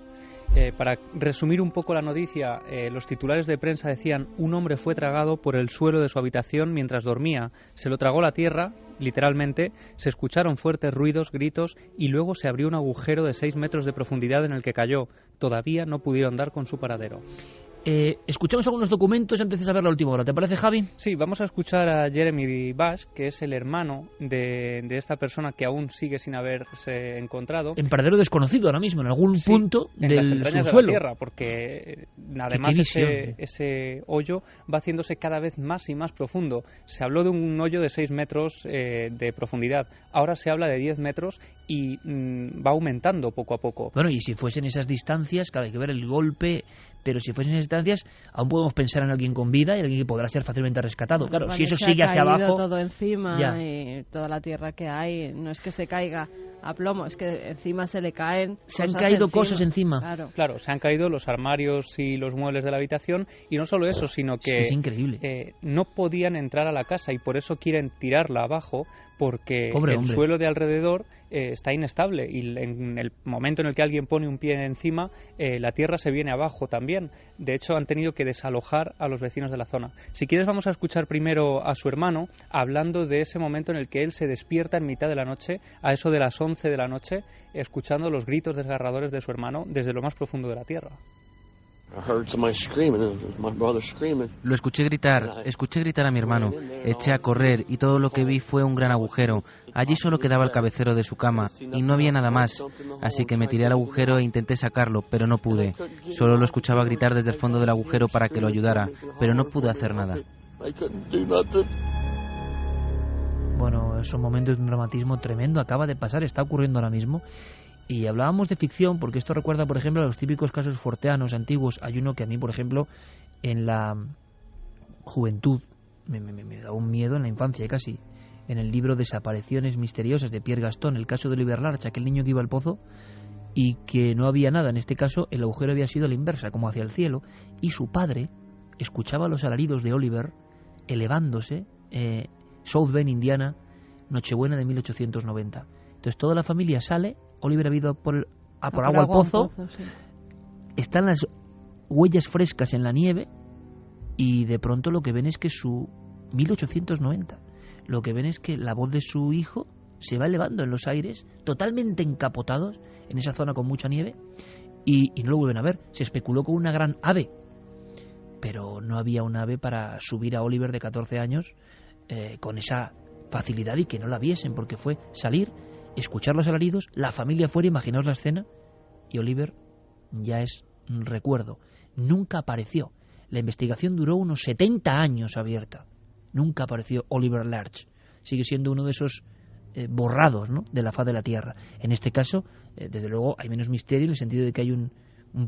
Para resumir un poco la noticia, los titulares de prensa decían: un hombre fue tragado por el suelo de su habitación mientras dormía. Se lo tragó la tierra, literalmente. Se escucharon fuertes ruidos, gritos, y luego se abrió un agujero de 6 metros de profundidad en el que cayó. Todavía no pudieron dar con su paradero. Escuchamos algunos documentos antes de saber la última hora. ¿Te parece, Javi? Sí, vamos a escuchar a Jeremy Bash, que es el hermano de esta persona que aún sigue sin haberse encontrado. En paradero desconocido ahora mismo, en algún punto en del las entrañas subsuelo. de la tierra, porque además ese hoyo va haciéndose cada vez más y más profundo. Se habló de un hoyo de 6 metros de profundidad. Ahora se habla de 10 metros y va aumentando poco a poco. Bueno, y si fuesen esas distancias, claro, hay que ver el golpe, pero si fuesen esas distancias, aún podemos pensar en alguien con vida y alguien que podrá ser fácilmente rescatado. Claro, si eso sigue hacia abajo... todo encima ya. Y toda la tierra que hay, no es que se caiga a plomo, es que encima se le caen... Se han caído cosas encima. Claro, se han caído los armarios y los muebles de la habitación, y no solo eso, sino que es increíble. No podían entrar a la casa y por eso quieren tirarla abajo, porque Pobre hombre. Suelo de alrededor está inestable y en el momento en el que alguien pone un pie encima, la tierra se viene abajo también. De hecho, han tenido que desalojar a los vecinos de la zona. Si quieres, vamos a escuchar primero a su hermano hablando de ese momento en el que él se despierta en mitad de la noche, a eso de las 11 de la noche, escuchando los gritos desgarradores de su hermano desde lo más profundo de la tierra. Lo escuché gritar a mi hermano. Eché a correr y todo lo que vi fue un gran agujero. Allí solo quedaba el cabecero de su cama y no había nada más. Así que me tiré al agujero e intenté sacarlo, pero no pude. Solo lo escuchaba gritar desde el fondo del agujero para que lo ayudara, pero no pude hacer nada. Bueno, son momentos de un dramatismo tremendo. Acaba de pasar, está ocurriendo ahora mismo. Y hablábamos de ficción porque esto recuerda, por ejemplo, a los típicos casos forteanos antiguos. Hay uno que a mí, por ejemplo, en la juventud me da un miedo, en la infancia casi, en el libro Desapariciones misteriosas de Pierre Gaston, el caso de Oliver Larch, aquel niño que iba al pozo y que no había nada. En este caso el agujero había sido a la inversa, como hacia el cielo, y su padre escuchaba los alaridos de Oliver elevándose, South Bend, Indiana, Nochebuena de 1890. Entonces toda la familia sale. Oliver ha ido por agua al pozo, sí. Están las huellas frescas en la nieve y de pronto lo que ven es que 1890, lo que ven es que la voz de su hijo se va elevando en los aires, totalmente encapotados en esa zona con mucha nieve y no lo vuelven a ver. Se especuló con una gran ave, pero no había un ave para subir a Oliver de 14 años con esa facilidad y que no la viesen, porque fue salir, escuchar los alaridos, la familia fuera, imaginaos la escena, y Oliver ya es un recuerdo. Nunca apareció. La investigación duró unos 70 años abierta. Nunca apareció Oliver Larch. Sigue siendo uno de esos borrados, ¿no?, de la faz de la Tierra. En este caso, desde luego, hay menos misterio en el sentido de que hay un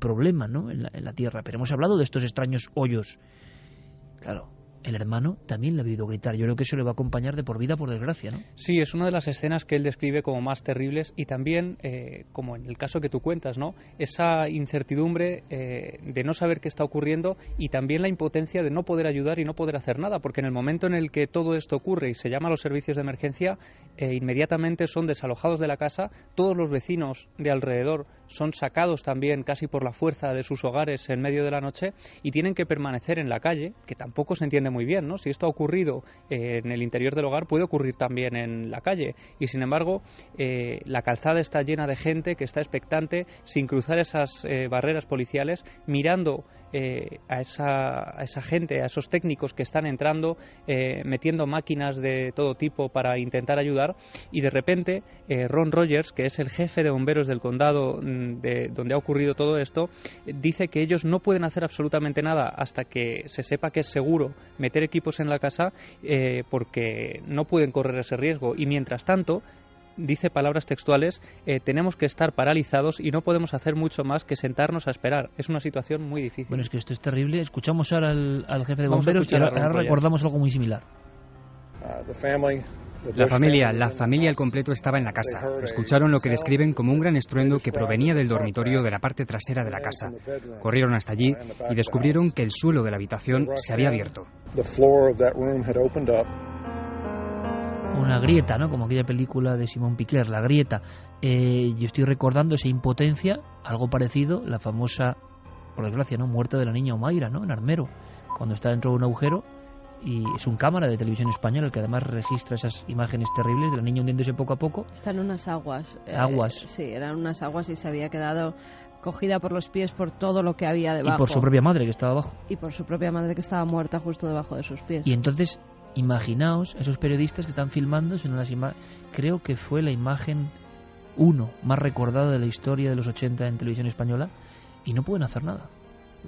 problema, ¿no?, en la Tierra. Pero hemos hablado de estos extraños hoyos. Claro, el hermano también le ha oído gritar. Yo creo que eso le va a acompañar de por vida, por desgracia, ¿no? Sí, es una de las escenas que él describe como más terribles y también, como en el caso que tú cuentas, ¿no?, esa incertidumbre de no saber qué está ocurriendo y también la impotencia de no poder ayudar y no poder hacer nada, porque en el momento en el que todo esto ocurre y se llama a los servicios de emergencia, inmediatamente son desalojados de la casa, todos los vecinos de alrededor son sacados también casi por la fuerza de sus hogares en medio de la noche y tienen que permanecer en la calle, que tampoco se entiende muy bien, ¿no? Si esto ha ocurrido en el interior del hogar, puede ocurrir también en la calle. Y sin embargo, la calzada está llena de gente que está expectante, sin cruzar esas barreras policiales, mirando a esa gente, a esos técnicos que están entrando, metiendo máquinas de todo tipo para intentar ayudar. Y de repente, Ron Rogers, que es el jefe de bomberos del condado donde ha ocurrido todo esto, dice que ellos no pueden hacer absolutamente nada hasta que se sepa que es seguro meter equipos en la casa, porque no pueden correr ese riesgo. Y mientras tanto, dice palabras textuales, tenemos que estar paralizados y no podemos hacer mucho más que sentarnos a esperar. Es una situación muy difícil. Bueno, es que esto es terrible. Escuchamos ahora al jefe de bomberos y ahora recordamos algo muy similar. La familia al completo estaba en la casa. Escucharon lo que describen como un gran estruendo que provenía del dormitorio de la parte trasera de la casa. Corrieron hasta allí y descubrieron que el suelo de la habitación se había abierto. Una grieta, ¿no?, como aquella película de Simon Piquer, La grieta. Yo estoy recordando esa impotencia, algo parecido, la famosa, por desgracia, ¿no?, muerte de la niña Omaira, ¿no?, en Armero, cuando está dentro de un agujero. Y es un cámara de televisión española el que además registra esas imágenes terribles de la niña hundiéndose poco a poco. Está en unas aguas. Aguas. Sí, eran unas aguas y se había quedado cogida por los pies por todo lo que había debajo. Y por su propia madre que estaba abajo. Y por su propia madre que estaba muerta justo debajo de sus pies. Y entonces, imaginaos esos periodistas que están filmando, creo que fue la imagen más recordada de la historia de los 80 en televisión española, y no pueden hacer nada.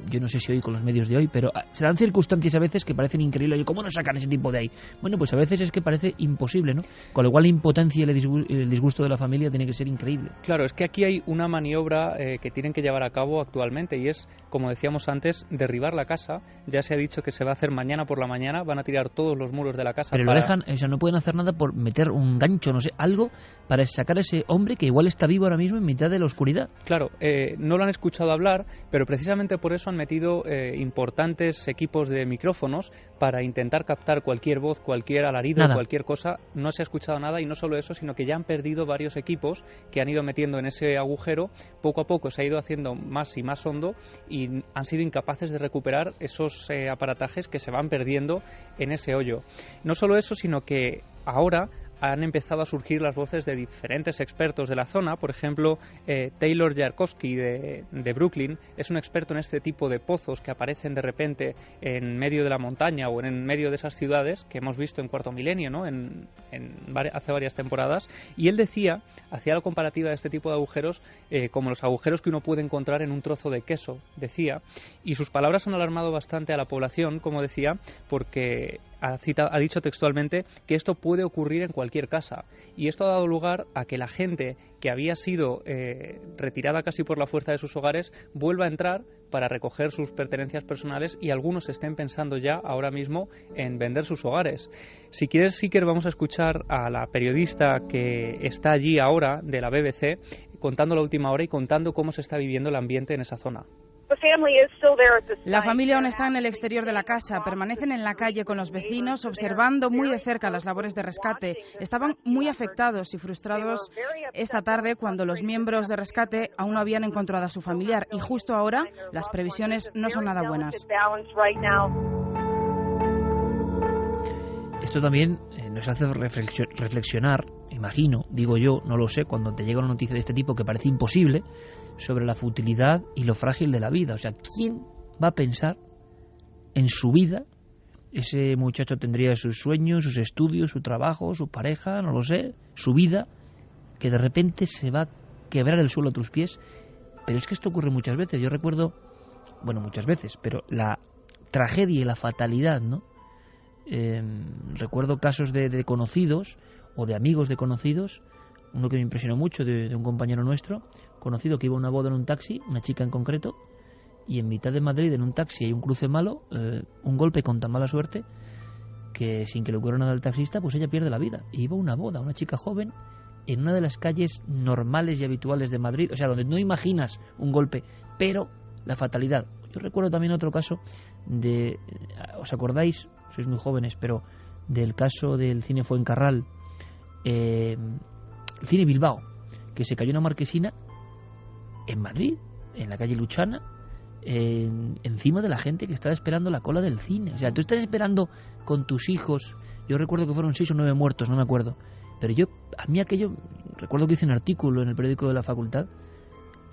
Yo no sé si hoy con los medios de hoy, pero se dan circunstancias a veces que parecen increíbles. Oye, ¿cómo no sacan ese tipo de ahí? Bueno, pues a veces es que parece imposible, ¿no? Con lo cual la impotencia y el disgusto de la familia tiene que ser increíble. Claro, es que aquí hay una maniobra que tienen que llevar a cabo actualmente, y es, como decíamos antes, derribar la casa. Ya se ha dicho que se va a hacer mañana por la mañana, van a tirar todos los muros de la casa. Pero lo dejan, o sea, no pueden hacer nada por meter un gancho, no sé, algo para sacar a ese hombre que igual está vivo ahora mismo en mitad de la oscuridad. Claro, no lo han escuchado hablar, pero precisamente por eso han metido importantes equipos de micrófonos para intentar captar cualquier voz, cualquier alarido, cualquier cosa. No se ha escuchado nada, y no solo eso, sino que ya han perdido varios equipos que han ido metiendo en ese agujero. Poco a poco se ha ido haciendo más y más hondo, y han sido incapaces de recuperar esos aparatajes que se van perdiendo en ese hoyo. No solo eso, sino que ahora han empezado a surgir las voces de diferentes expertos de la zona. Por ejemplo, Taylor Yarkowski de Brooklyn es un experto en este tipo de pozos que aparecen de repente en medio de la montaña o en medio de esas ciudades que hemos visto en Cuarto Milenio, ¿no? Hace varias temporadas, y él hacía la comparativa de este tipo de agujeros como los agujeros que uno puede encontrar en un trozo de queso, decía, y sus palabras han alarmado bastante a la población, como decía, porque ha dicho textualmente que esto puede ocurrir en cualquier casa, y esto ha dado lugar a que la gente que había sido retirada casi por la fuerza de sus hogares vuelva a entrar para recoger sus pertenencias personales, y algunos estén pensando ya ahora mismo en vender sus hogares. Si quieres, Iker, vamos a escuchar a la periodista que está allí ahora de la BBC contando la última hora y contando cómo se está viviendo el ambiente en esa zona. La familia aún está en el exterior de la casa, permanecen en la calle con los vecinos, observando muy de cerca las labores de rescate. Estaban muy afectados y frustrados esta tarde cuando los miembros de rescate aún no habían encontrado a su familiar, y justo ahora las previsiones no son nada buenas. Esto también nos hace reflexionar, imagino, digo yo, no lo sé, cuando te llega una noticia de este tipo que parece imposible, sobre la futilidad y lo frágil de la vida. O sea, ¿quién va a pensar en su vida? Ese muchacho tendría sus sueños, sus estudios, su trabajo, su pareja, no lo sé, su vida, que de repente se va a quebrar el suelo a tus pies. Pero es que esto ocurre muchas veces. Yo recuerdo, bueno, muchas veces, pero la tragedia y la fatalidad, ¿no? Recuerdo casos de conocidos o de amigos de conocidos. Uno que me impresionó mucho, de un compañero nuestro conocido, que iba a una boda en un taxi, una chica en concreto, y en mitad de Madrid, en un taxi, hay un cruce malo, un golpe con tan mala suerte que sin que le ocurra nada al taxista, pues ella pierde la vida. Y iba a una boda, una chica joven, en una de las calles normales y habituales de Madrid, o sea, donde no imaginas un golpe, pero la fatalidad. Yo recuerdo también otro caso ¿os acordáis? Sois muy jóvenes, pero del caso del cine Fuencarral, el cine Bilbao, que se cayó una marquesina en Madrid, en la calle Luchana, encima de la gente que estaba esperando la cola del cine. O sea, tú estás esperando con tus hijos. Yo recuerdo que fueron 6 o 9 muertos, no me acuerdo, pero a mí aquello, recuerdo que hice un artículo en el periódico de la facultad,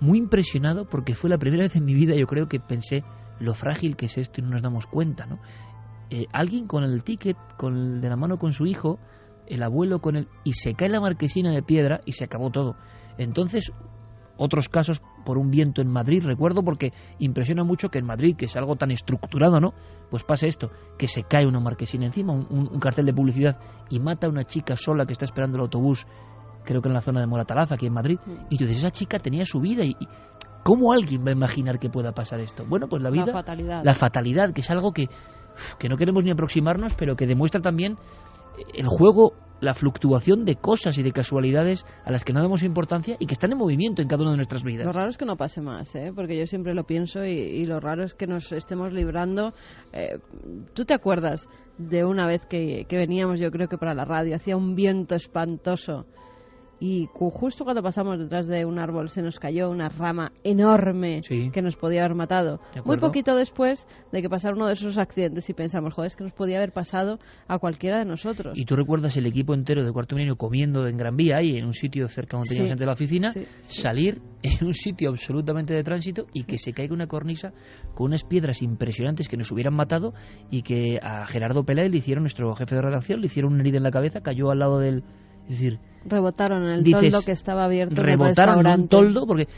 muy impresionado, porque fue la primera vez en mi vida, yo creo, que pensé lo frágil que es esto y no nos damos cuenta, ¿no? Alguien con el ticket, de la mano con su hijo, el abuelo con él, y se cae la marquesina de piedra y se acabó todo. Entonces, otros casos por un viento en Madrid, recuerdo, porque impresiona mucho que en Madrid, que es algo tan estructurado, ¿no? Pues pasa esto, que se cae una marquesina encima, un cartel de publicidad, y mata a una chica sola que está esperando el autobús, creo que en la zona de Moratalaz, aquí en Madrid, y tú dices, esa chica tenía su vida, y ¿cómo alguien va a imaginar que pueda pasar esto? Bueno, pues la vida, la fatalidad, que es algo que no queremos ni aproximarnos, pero que demuestra también el juego, la fluctuación de cosas y de casualidades a las que no damos importancia y que están en movimiento en cada una de nuestras vidas. Lo raro es que no pase más, porque yo siempre lo pienso, y lo raro es que nos estemos librando. ¿Tú te acuerdas de una vez que veníamos, yo creo que para la radio, hacía un viento espantoso y justo cuando pasamos detrás de un árbol se nos cayó una rama enorme que nos podía haber matado. Muy poquito después de que pasara uno de esos accidentes y pensamos, joder, es que nos podía haber pasado a cualquiera de nosotros. Y tú recuerdas el equipo entero de Cuarto Milenio comiendo en Gran Vía, ahí en un sitio cerca donde teníamos gente de la oficina, salir en un sitio absolutamente de tránsito y que se caiga una cornisa con unas piedras impresionantes que nos hubieran matado y que a Gerardo Peláez le hicieron, nuestro jefe de redacción, le hicieron una herida en la cabeza, cayó al lado del... Es decir, rebotaron en el toldo que estaba abierto. Rebotaron en un toldo porque...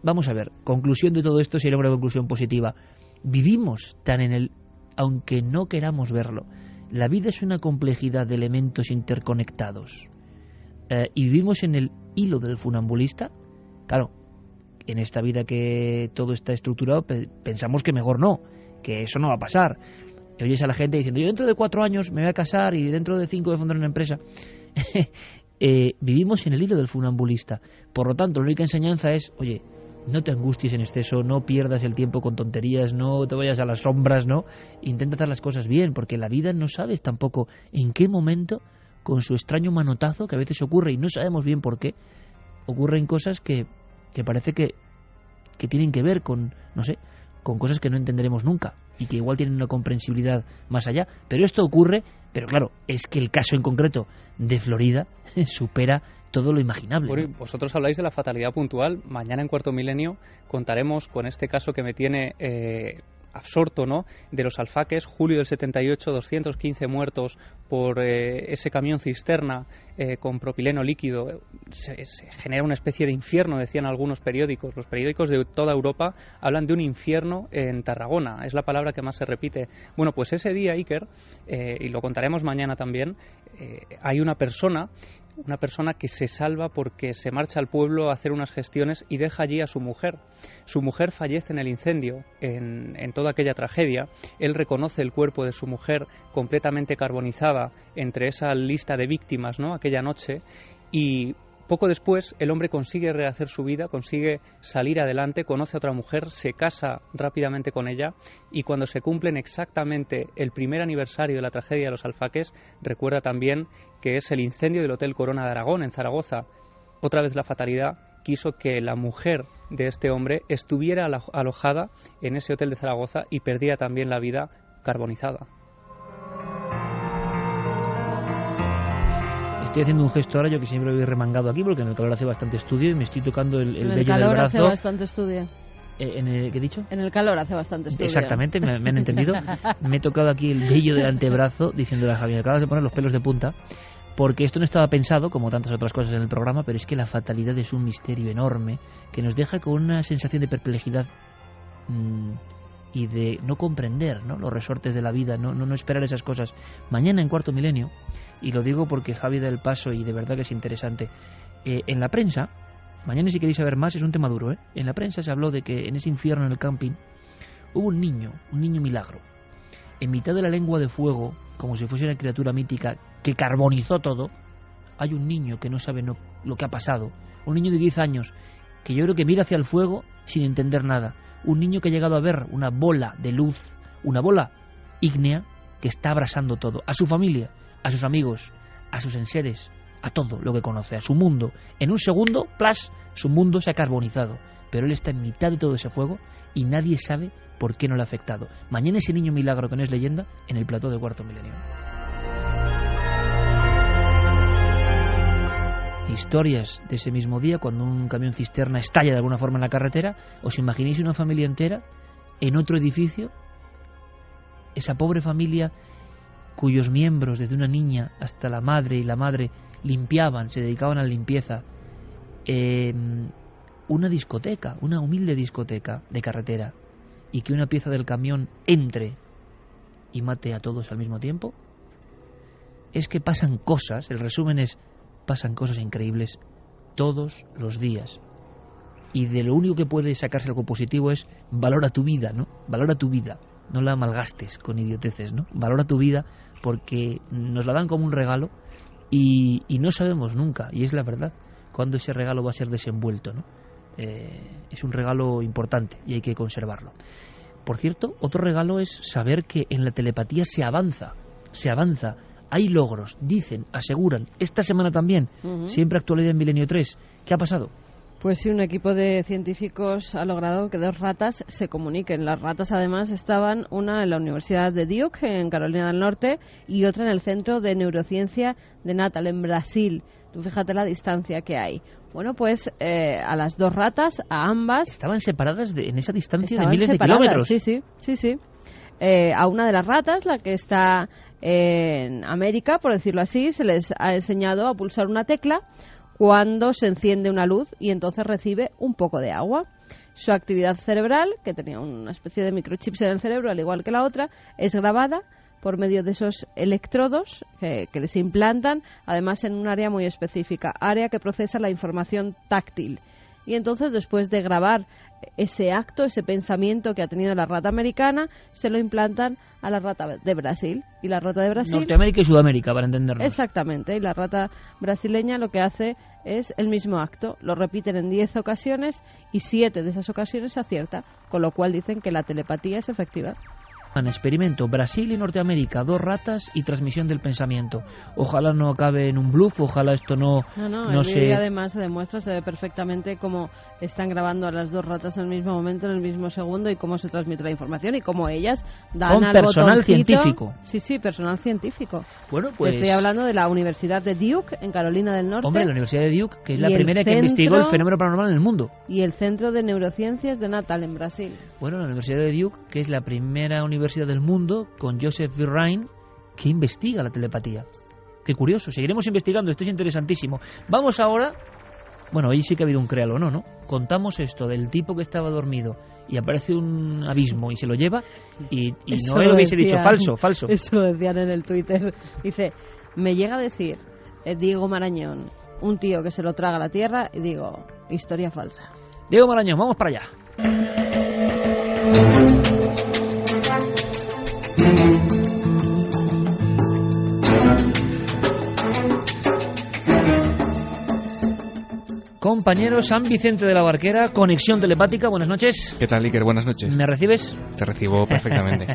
Vamos a ver, conclusión de todo esto, si hay una conclusión positiva. Vivimos tan en el... Aunque no queramos verlo. La vida es una complejidad de elementos interconectados. Y vivimos en el hilo del funambulista. Claro, en esta vida que todo está estructurado, pensamos que mejor no, que eso no va a pasar. Y oyes a la gente diciendo, yo dentro de 4 años me voy a casar y dentro de 5 voy a fundar una empresa. Vivimos en el hilo del funambulista. Por lo tanto, la única enseñanza es, oye, no te angusties en exceso, no pierdas el tiempo con tonterías, no te vayas a las sombras, ¿no? Intenta hacer las cosas bien, porque la vida no sabes tampoco en qué momento, con su extraño manotazo, que a veces ocurre y no sabemos bien por qué, ocurren cosas que parece que tienen que ver con, no sé, con cosas que no entenderemos nunca y que igual tienen una comprensibilidad más allá. Pero esto ocurre, pero claro, es que el caso en concreto de Florida supera todo lo imaginable. Uri, vosotros habláis de la fatalidad puntual. Mañana en Cuarto Milenio contaremos con este caso que me tiene absorto, ¿no?, de los Alfaques, julio del 78, 215 muertos por ese camión cisterna con propileno líquido. Se genera una especie de infierno, decían algunos periódicos. Los periódicos de toda Europa hablan de un infierno en Tarragona, es la palabra que más se repite. Bueno, pues ese día, Iker, y lo contaremos mañana también, hay una persona que se salva porque se marcha al pueblo a hacer unas gestiones y deja allí a su mujer. Su mujer fallece en el incendio, en toda aquella tragedia. Él reconoce el cuerpo de su mujer completamente carbonizada entre esa lista de víctimas, ¿no?, aquella noche, y poco después el hombre consigue rehacer su vida, consigue salir adelante, conoce a otra mujer, se casa rápidamente con ella y cuando se cumplen exactamente el primer aniversario de la tragedia de los Alfaques, recuerda también que es el incendio del Hotel Corona de Aragón en Zaragoza. Otra vez la fatalidad quiso que la mujer de este hombre estuviera alojada en ese hotel de Zaragoza y perdiera también la vida carbonizada. Estoy haciendo un gesto ahora, yo que siempre lo he remangado aquí porque en el calor hace bastante estudio y me estoy tocando el vello del brazo. En el calor hace bastante estudio. ¿Qué he dicho? En el calor hace bastante estudio. Exactamente, me han entendido. Me he tocado aquí el vello del antebrazo diciéndole a Javier, acabas de poner los pelos de punta, porque esto no estaba pensado, como tantas otras cosas en el programa, pero es que la fatalidad es un misterio enorme que nos deja con una sensación de perplejidad y de no comprender, ¿no?, los resortes de la vida, no esperar esas cosas. Mañana en Cuarto Milenio, y lo digo porque Javi da el paso y de verdad que es interesante, en la prensa, mañana si queréis saber más, es un tema duro, en la prensa se habló de que en ese infierno en el camping hubo un niño milagro, en mitad de la lengua de fuego, como si fuese una criatura mítica que carbonizó todo. Hay un niño que no sabe lo que ha pasado, un niño de 10 años que yo creo que mira hacia el fuego sin entender nada, un niño que ha llegado a ver una bola de luz, una bola ígnea que está abrasando todo, a su familia, a sus amigos, a sus enseres, a todo lo que conoce, a su mundo. En un segundo, ¡plas!, su mundo se ha carbonizado, pero él está en mitad de todo ese fuego y nadie sabe por qué no le ha afectado. Mañana ese niño milagro que no es leyenda en el plató de Cuarto Milenio. Historias de ese mismo día, cuando un camión cisterna estalla de alguna forma en la carretera. ¿Os imagináis una familia entera en otro edificio? Esa pobre familia cuyos miembros, desde una niña hasta la madre y la madre, limpiaban, se dedicaban a la limpieza. Una discoteca, una humilde discoteca de carretera, y que una pieza del camión entre y mate a todos al mismo tiempo. Es que pasan cosas, el resumen es, pasan cosas increíbles todos los días. Y de lo único que puede sacarse algo positivo es valora tu vida, ¿no? Valora tu vida, no la malgastes con idioteces, ¿no? Valora tu vida porque nos la dan como un regalo y no sabemos nunca, y es la verdad, cuándo ese regalo va a ser desenvuelto, ¿no? Es un regalo importante y hay que conservarlo. Por cierto, otro regalo es saber que en la telepatía se avanza Hay logros, dicen, aseguran. Esta semana también, siempre actualidad en Milenio 3. ¿Qué ha pasado? Pues sí, un equipo de científicos ha logrado que 2 ratas se comuniquen. Las ratas, además, estaban una en la Universidad de Duke, en Carolina del Norte, y otra en el Centro de Neurociencia de Natal, en Brasil. Tú fíjate la distancia que hay. Bueno, pues a las 2 ratas, a ambas... Estaban separadas en esa distancia de miles de kilómetros. Sí. A una de las ratas, la que está en América, por decirlo así, se les ha enseñado a pulsar una tecla cuando se enciende una luz y entonces recibe un poco de agua. Su actividad cerebral, que tenía una especie de microchips en el cerebro, al igual que la otra, es grabada por medio de esos electrodos que les implantan, además en un área muy específica, área que procesa la información táctil. Y entonces, después de grabar ese acto, ese pensamiento que ha tenido la rata americana, se lo implantan a la rata de Brasil. Y la rata de Brasil... Norteamérica y Sudamérica, para entenderlo. Exactamente. Y la rata brasileña lo que hace es el mismo acto. Lo repiten en 10 ocasiones y 7 de esas ocasiones acierta. Con lo cual dicen que la telepatía es efectiva. Experimento Brasil y Norteamérica, 2 ratas y transmisión del pensamiento. Ojalá no acabe en un bluff, ojalá esto no el se... vídeo además se demuestra, se ve perfectamente cómo están grabando a las 2 ratas en el mismo momento, en el mismo segundo, y cómo se transmite la información y cómo ellas dan con al personal botoncito. Científico. Sí, personal científico. Bueno, pues... Estoy hablando de la Universidad de Duke, en Carolina del Norte. Hombre, la Universidad de Duke, que es la primera que investigó el fenómeno paranormal en el mundo. Y el Centro de Neurociencias de Natal, en Brasil. Bueno, la Universidad de Duke, que es la primera universidad del mundo con Joseph Virine, que investiga la telepatía. Qué curioso, seguiremos investigando, esto es interesantísimo. Vamos ahora, bueno, hoy sí que ha habido un créalo, ¿no? Contamos esto del tipo que estaba dormido y aparece un abismo y se lo lleva y no él hubiese dicho falso. Eso lo decían en el Twitter. Dice, me llega a decir Diego Marañón, un tío que se lo traga a la tierra, y digo, historia falsa. Diego Marañón, vamos para allá. Compañeros, San Vicente de la Barquera, conexión telepática, buenas noches. ¿Qué tal, Iker? Buenas noches. ¿Me recibes? Te recibo perfectamente.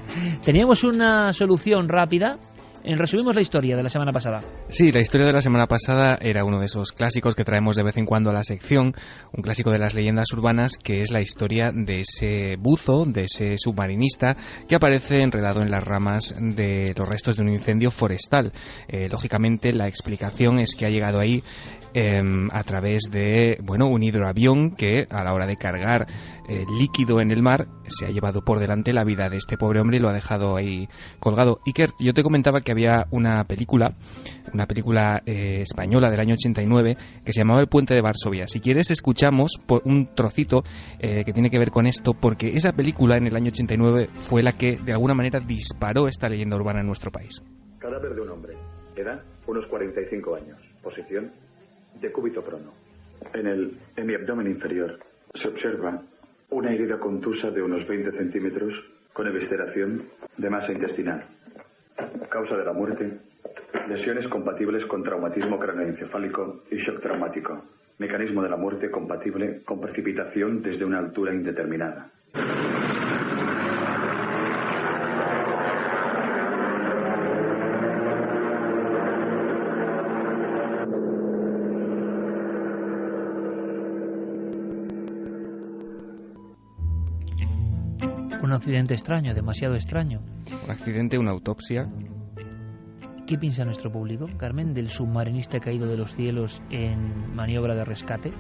Teníamos una solución rápida. Resumimos la historia de la semana pasada. Sí, la historia de la semana pasada era uno de esos clásicos que traemos de vez en cuando a la sección, un clásico de las leyendas urbanas, que es la historia de ese buzo, de ese submarinista que aparece enredado en las ramas de los restos de un incendio forestal. Lógicamente, la explicación es que ha llegado ahí a través de un hidroavión que, a la hora de cargar líquido en el mar, se ha llevado por delante la vida de este pobre hombre y lo ha dejado ahí colgado. Iker, yo te comentaba que había una película española del año 89 que se llamaba El Puente de Varsovia. Si quieres, escuchamos por un trocito que tiene que ver con esto, porque esa película en el año 89 fue la que de alguna manera disparó esta leyenda urbana en nuestro país. Cadáver de un hombre. Edad, unos 45 años. Posición, decúbito prono. En mi abdomen inferior se observa una herida contusa de unos 20 centímetros con evisceración de masa intestinal. Causa de la muerte, lesiones compatibles con traumatismo craneoencefálico y shock traumático. Mecanismo de la muerte compatible con precipitación desde una altura indeterminada. Un accidente extraño, demasiado extraño. Un accidente, una autopsia. ¿Qué piensa nuestro público, Carmen, del submarinista caído de los cielos en maniobra de rescate?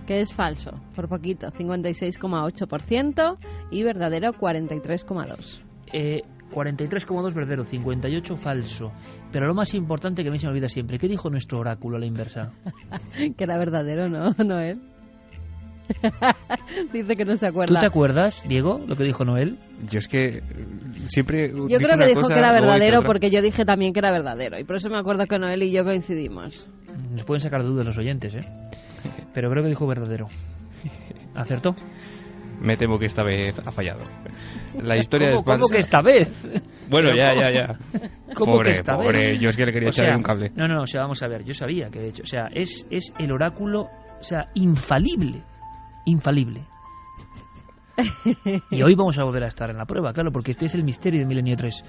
Que es falso, por poquito, 56,8%, y verdadero 43,2%. 43,2 verdadero, 58 falso. Pero lo más importante, que a mí se me olvida siempre, ¿qué dijo nuestro oráculo a la inversa? Que era verdadero, ¿no, Noel? Dice que no se acuerda. ¿Tú te acuerdas, Diego, lo que dijo Noel? Yo es que siempre... Yo creo que dijo que era verdadero porque yo dije también que era verdadero. Y por eso me acuerdo que Noel y yo coincidimos. Nos pueden sacar dudas los oyentes, ¿eh? Pero creo que dijo verdadero. ¿Acertó? Me temo que esta vez ha fallado. La historia es falsa. ¿Cómo que esta vez? Bueno, ya. ¿Cómo que esta vez? Yo es que le quería echar un cable. No, o sea, vamos a ver. Yo sabía que de hecho, o sea, es el oráculo, o sea, infalible. Y hoy vamos a volver a estar en la prueba, claro, porque este es el misterio de Milenio 3.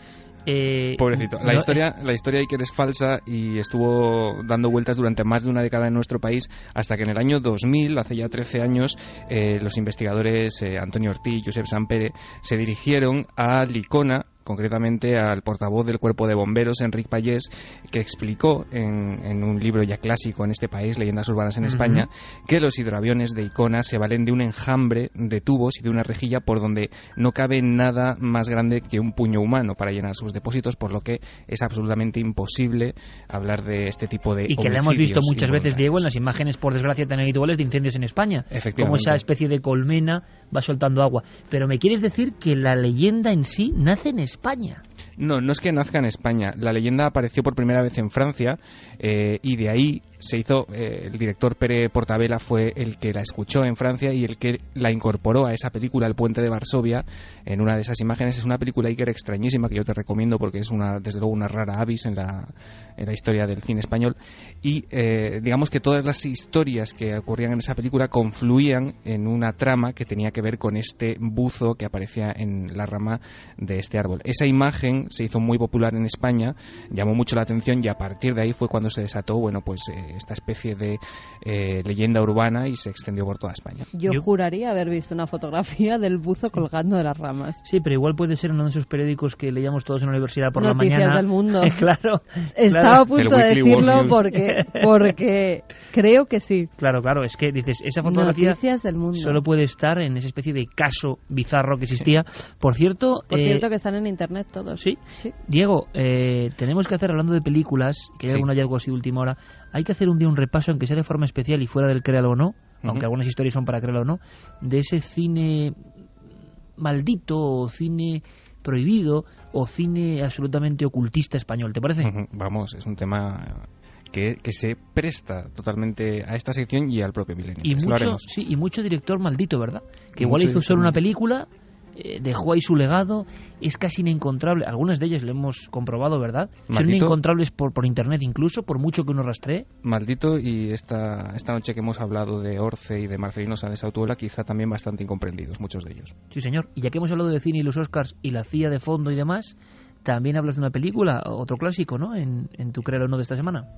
Pobrecito. La historia de Iker es falsa y estuvo dando vueltas durante más de una década en nuestro país, hasta que en el año 2000, hace ya 13 años, los investigadores Antonio Ortiz y Josep Sampere se dirigieron a Licona, concretamente al portavoz del Cuerpo de Bomberos, Enric Pallés, que explicó en un libro ya clásico en este país, Leyendas Urbanas en España, que los hidroaviones de Icona se valen de un enjambre de tubos y de una rejilla por donde no cabe nada más grande que un puño humano para llenar sus depósitos, por lo que es absolutamente imposible hablar de este tipo de homicidios. Y que lo hemos visto muchas veces, Diego, en las imágenes, por desgracia, tan habituales de incendios en España. Como esa especie de colmena va soltando agua. Pero me quieres decir que la leyenda en sí nace en España. No es que nazca en España. La leyenda apareció por primera vez en Francia y de ahí se hizo, el director Pere Portabella fue el que la escuchó en Francia y el que la incorporó a esa película, El puente de Varsovia, en una de esas imágenes. Es una película Iker extrañísima que yo te recomiendo porque es desde luego una rara avis en la historia del cine español, y digamos que todas las historias que ocurrían en esa película confluían en una trama que tenía que ver con este buzo que aparecía en la rama de este árbol. Esa imagen se hizo muy popular en España, llamó mucho la atención y a partir de ahí fue cuando se desató esta especie de leyenda urbana y se extendió por toda España. Yo juraría haber visto una fotografía del buzo colgando de las ramas. Sí, pero igual puede ser uno de esos periódicos que leíamos todos en la universidad por Noticias la mañana. Del Mundo. Claro. Estaba a punto de decirlo porque creo que sí. Claro, es que dices, esa fotografía Noticias del Mundo. Solo puede estar en esa especie de caso bizarro que existía. Por cierto, que están en internet todos. Sí. Diego, tenemos que hacer, hablando de películas, que hay algún hallazgo así de última hora, hay que hacer un día un repaso, aunque sea de forma especial y fuera del créalo o no, aunque algunas historias son para créalo o no, de ese cine maldito o cine prohibido o cine absolutamente ocultista español, ¿te parece? Vamos, es un tema que se presta totalmente a esta sección y al propio Milenio. Y mucho director maldito, ¿verdad? Que igual hizo solo una película, dejó ahí su legado, es casi inencontrable. Algunas de ellas lo hemos comprobado, ¿verdad? Son inencontrables por internet incluso, por mucho que uno rastree. Maldito, y esta noche que hemos hablado de Orce y de Marcelino Sáenz Autuola, quizá también bastante incomprendidos, muchos de ellos. Sí, señor. Y ya que hemos hablado de cine y los Oscars y la CIA de fondo y demás, también hablas de una película, otro clásico, ¿no? En tu Créelo o no de esta semana.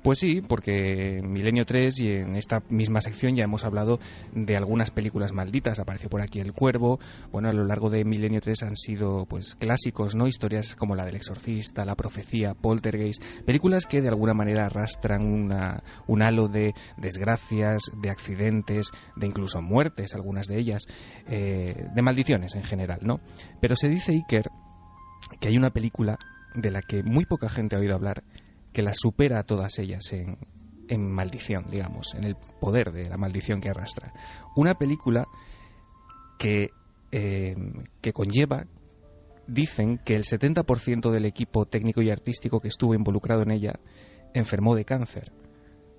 Pues sí, porque en Milenio 3 y en esta misma sección ya hemos hablado de algunas películas malditas. Apareció por aquí El Cuervo. Bueno, a lo largo de Milenio 3 han sido pues clásicos, ¿no? Historias como la del Exorcista, La Profecía, Poltergeist, películas que de alguna manera arrastran un halo de desgracias, de accidentes, de incluso muertes, algunas de ellas, de maldiciones en general, ¿no? Pero se dice, Iker, que hay una película de la que muy poca gente ha oído hablar, que las supera a todas ellas en maldición, digamos, en el poder de la maldición que arrastra. Una película que conlleva, dicen, que el 70% del equipo técnico y artístico que estuvo involucrado en ella enfermó de cáncer.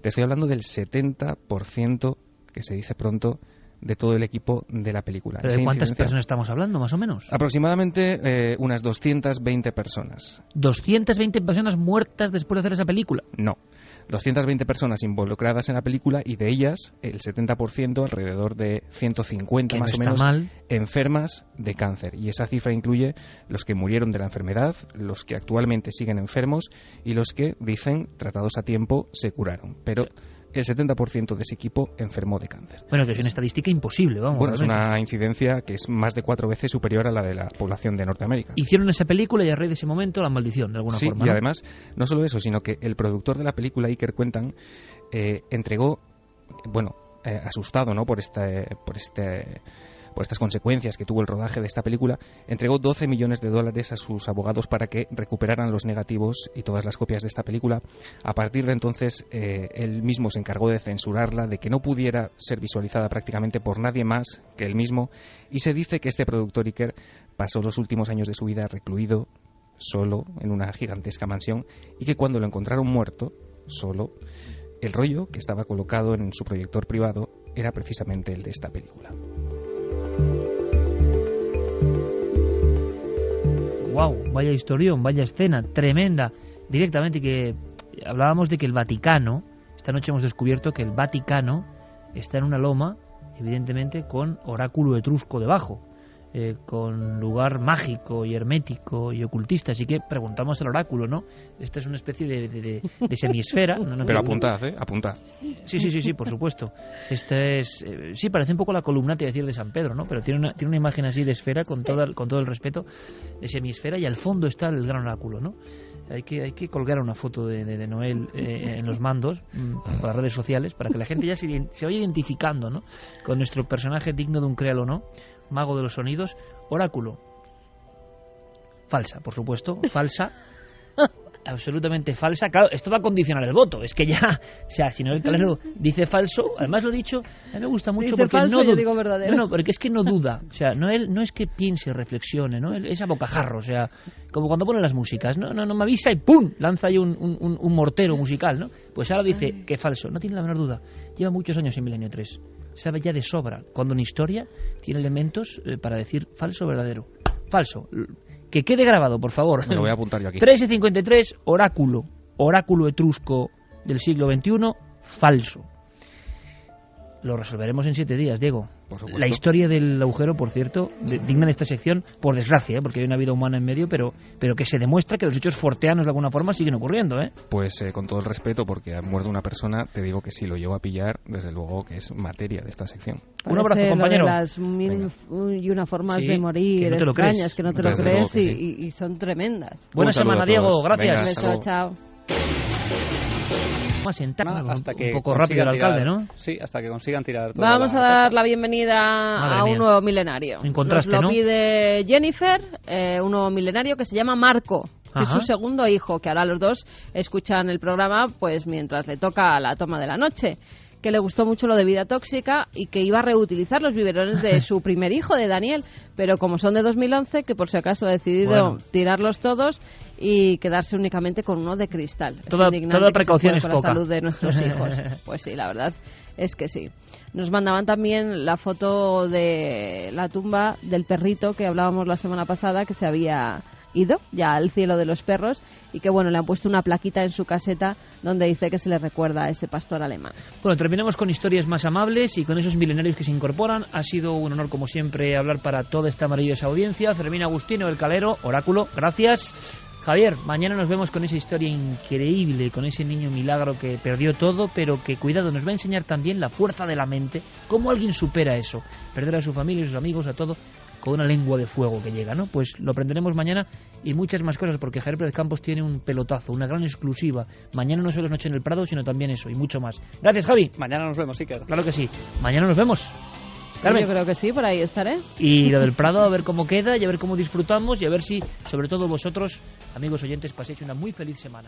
Te estoy hablando del 70%, que se dice pronto, de todo el equipo de la película. ¿Pero de cuántas personas estamos hablando, más o menos? Aproximadamente unas 220 personas. ¿220 personas muertas después de hacer esa película? No. 220 personas involucradas en la película y de ellas el 70%, alrededor de 150 más o menos, enfermas de cáncer. Y esa cifra incluye los que murieron de la enfermedad, los que actualmente siguen enfermos y los que, dicen, tratados a tiempo, se curaron. Pero el 70% de ese equipo enfermó de cáncer. Bueno, que es una estadística imposible, vamos. Bueno, realmente. Es una incidencia que es más de 4 veces superior a la de la población de Norteamérica. Hicieron esa película y a raíz de ese momento la maldición, de alguna forma, y ¿no? Además, no solo eso, sino que el productor de la película, Iker Cuentan, entregó, asustado, ¿no?, por estas consecuencias que tuvo el rodaje de esta película, entregó $12 millones a sus abogados para que recuperaran los negativos y todas las copias de esta película. A partir de entonces, él mismo se encargó de censurarla, de que no pudiera ser visualizada prácticamente por nadie más que él mismo, y se dice que este productor, Iker, pasó los últimos años de su vida recluido, solo, en una gigantesca mansión, y que cuando lo encontraron muerto, solo, el rollo que estaba colocado en su proyector privado era precisamente el de esta película. Wow, vaya historión, vaya escena, tremenda. Directamente, que hablábamos de que el Vaticano, esta noche hemos descubierto que el Vaticano está en una loma, evidentemente, con oráculo etrusco debajo. con lugar mágico y hermético y ocultista. Así que preguntamos al oráculo, ¿no? Esta es una especie de semiesfera. No, pero apuntad, apuntad. Sí, por supuesto. Esta es... sí, parece un poco la columna, te iba a decir, de San Pedro, ¿no? Pero tiene una imagen así de esfera, con todo el respeto, de semiesfera, y al fondo está el gran oráculo, ¿no? Hay que colgar una foto de Noel en los mandos por las redes sociales para que la gente ya se vaya identificando, ¿no? Con nuestro personaje digno de un créalo o no, mago de los sonidos. Oráculo. Falsa, por supuesto, falsa. Absolutamente falsa. Claro, esto va a condicionar el voto. Es que ya, o sea, si Noel Calero dice falso, además lo he dicho, a mí me gusta mucho, dice porque falso, yo digo verdadero. No, porque es que no duda. O sea, Noel no es que piense, reflexione, ¿no? Él es a bocajarro, o sea, como cuando pone las músicas, no me avisa y ¡pum! Lanza ahí un mortero musical, ¿no? Pues ahora dice que falso, no tiene la menor duda. Lleva muchos años en Milenio 3. Sabe ya de sobra cuando una historia tiene elementos para decir falso o verdadero. Falso. Que quede grabado, por favor. Me lo voy a apuntar yo aquí. 1353, oráculo etrusco del siglo XXI, falso. Lo resolveremos en 7 días, Diego. Por supuesto. La historia del agujero, por cierto, digna de esta sección, por desgracia, porque hay una vida humana en medio, pero que se demuestra que los hechos forteanos de alguna forma siguen ocurriendo, ¿eh? Pues con todo el respeto, porque ha muerto una persona, te digo que si lo llevo a pillar, desde luego que es materia de esta sección. Un abrazo, compañero. Lo de las y una formas de morir que no extrañas, que no te lo crees, sí. y son tremendas. Buena semana, Diego. Gracias. Venga, chao. Hasta que un poco rápido el alcalde, ¿no? Sí, hasta que consigan tirar toda Vamos a dar la bienvenida Madre a un mía. nuevo milenario. En contraste, Nos lo ¿no? pide Jennifer, un nuevo milenario que se llama Marco, que es Ajá. su segundo hijo, que ahora los dos escuchan el programa pues mientras le toca la toma de la noche, que le gustó mucho lo de vida tóxica y que iba a reutilizar los biberones de su primer hijo, de Daniel, pero como son de 2011, que por si acaso ha decidido tirarlos todos y quedarse únicamente con uno de cristal. Toda precaución es con la poca. salud de nuestros hijos. Pues sí, la verdad es que sí. Nos mandaban también la foto de la tumba del perrito que hablábamos la semana pasada, que se había ido ya al cielo de los perros y que bueno, le han puesto una plaquita en su caseta donde dice que se le recuerda a ese pastor alemán. Bueno, terminamos con historias más amables y con esos milenarios que se incorporan. Ha sido un honor, como siempre, hablar para toda esta maravillosa audiencia. Fermín Agustino, El Calero, Oráculo, gracias. Javier, mañana nos vemos con esa historia increíble, con ese niño milagro que perdió todo, pero que, cuidado, nos va a enseñar también la fuerza de la mente, cómo alguien supera eso, perder a su familia, a sus amigos, a todo, con una lengua de fuego que llega, ¿no? Pues lo aprenderemos mañana y muchas más cosas, porque Javier Pérez Campos tiene un pelotazo, una gran exclusiva. Mañana no solo es Noche en el Prado, sino también eso y mucho más. Gracias, Javi. Mañana nos vemos, Iker. Claro que sí. Mañana nos vemos. Sí, yo creo que sí, por ahí estaré. Y lo del Prado, a ver cómo queda y a ver cómo disfrutamos y a ver si, sobre todo vosotros, amigos oyentes, paséis una muy feliz semana.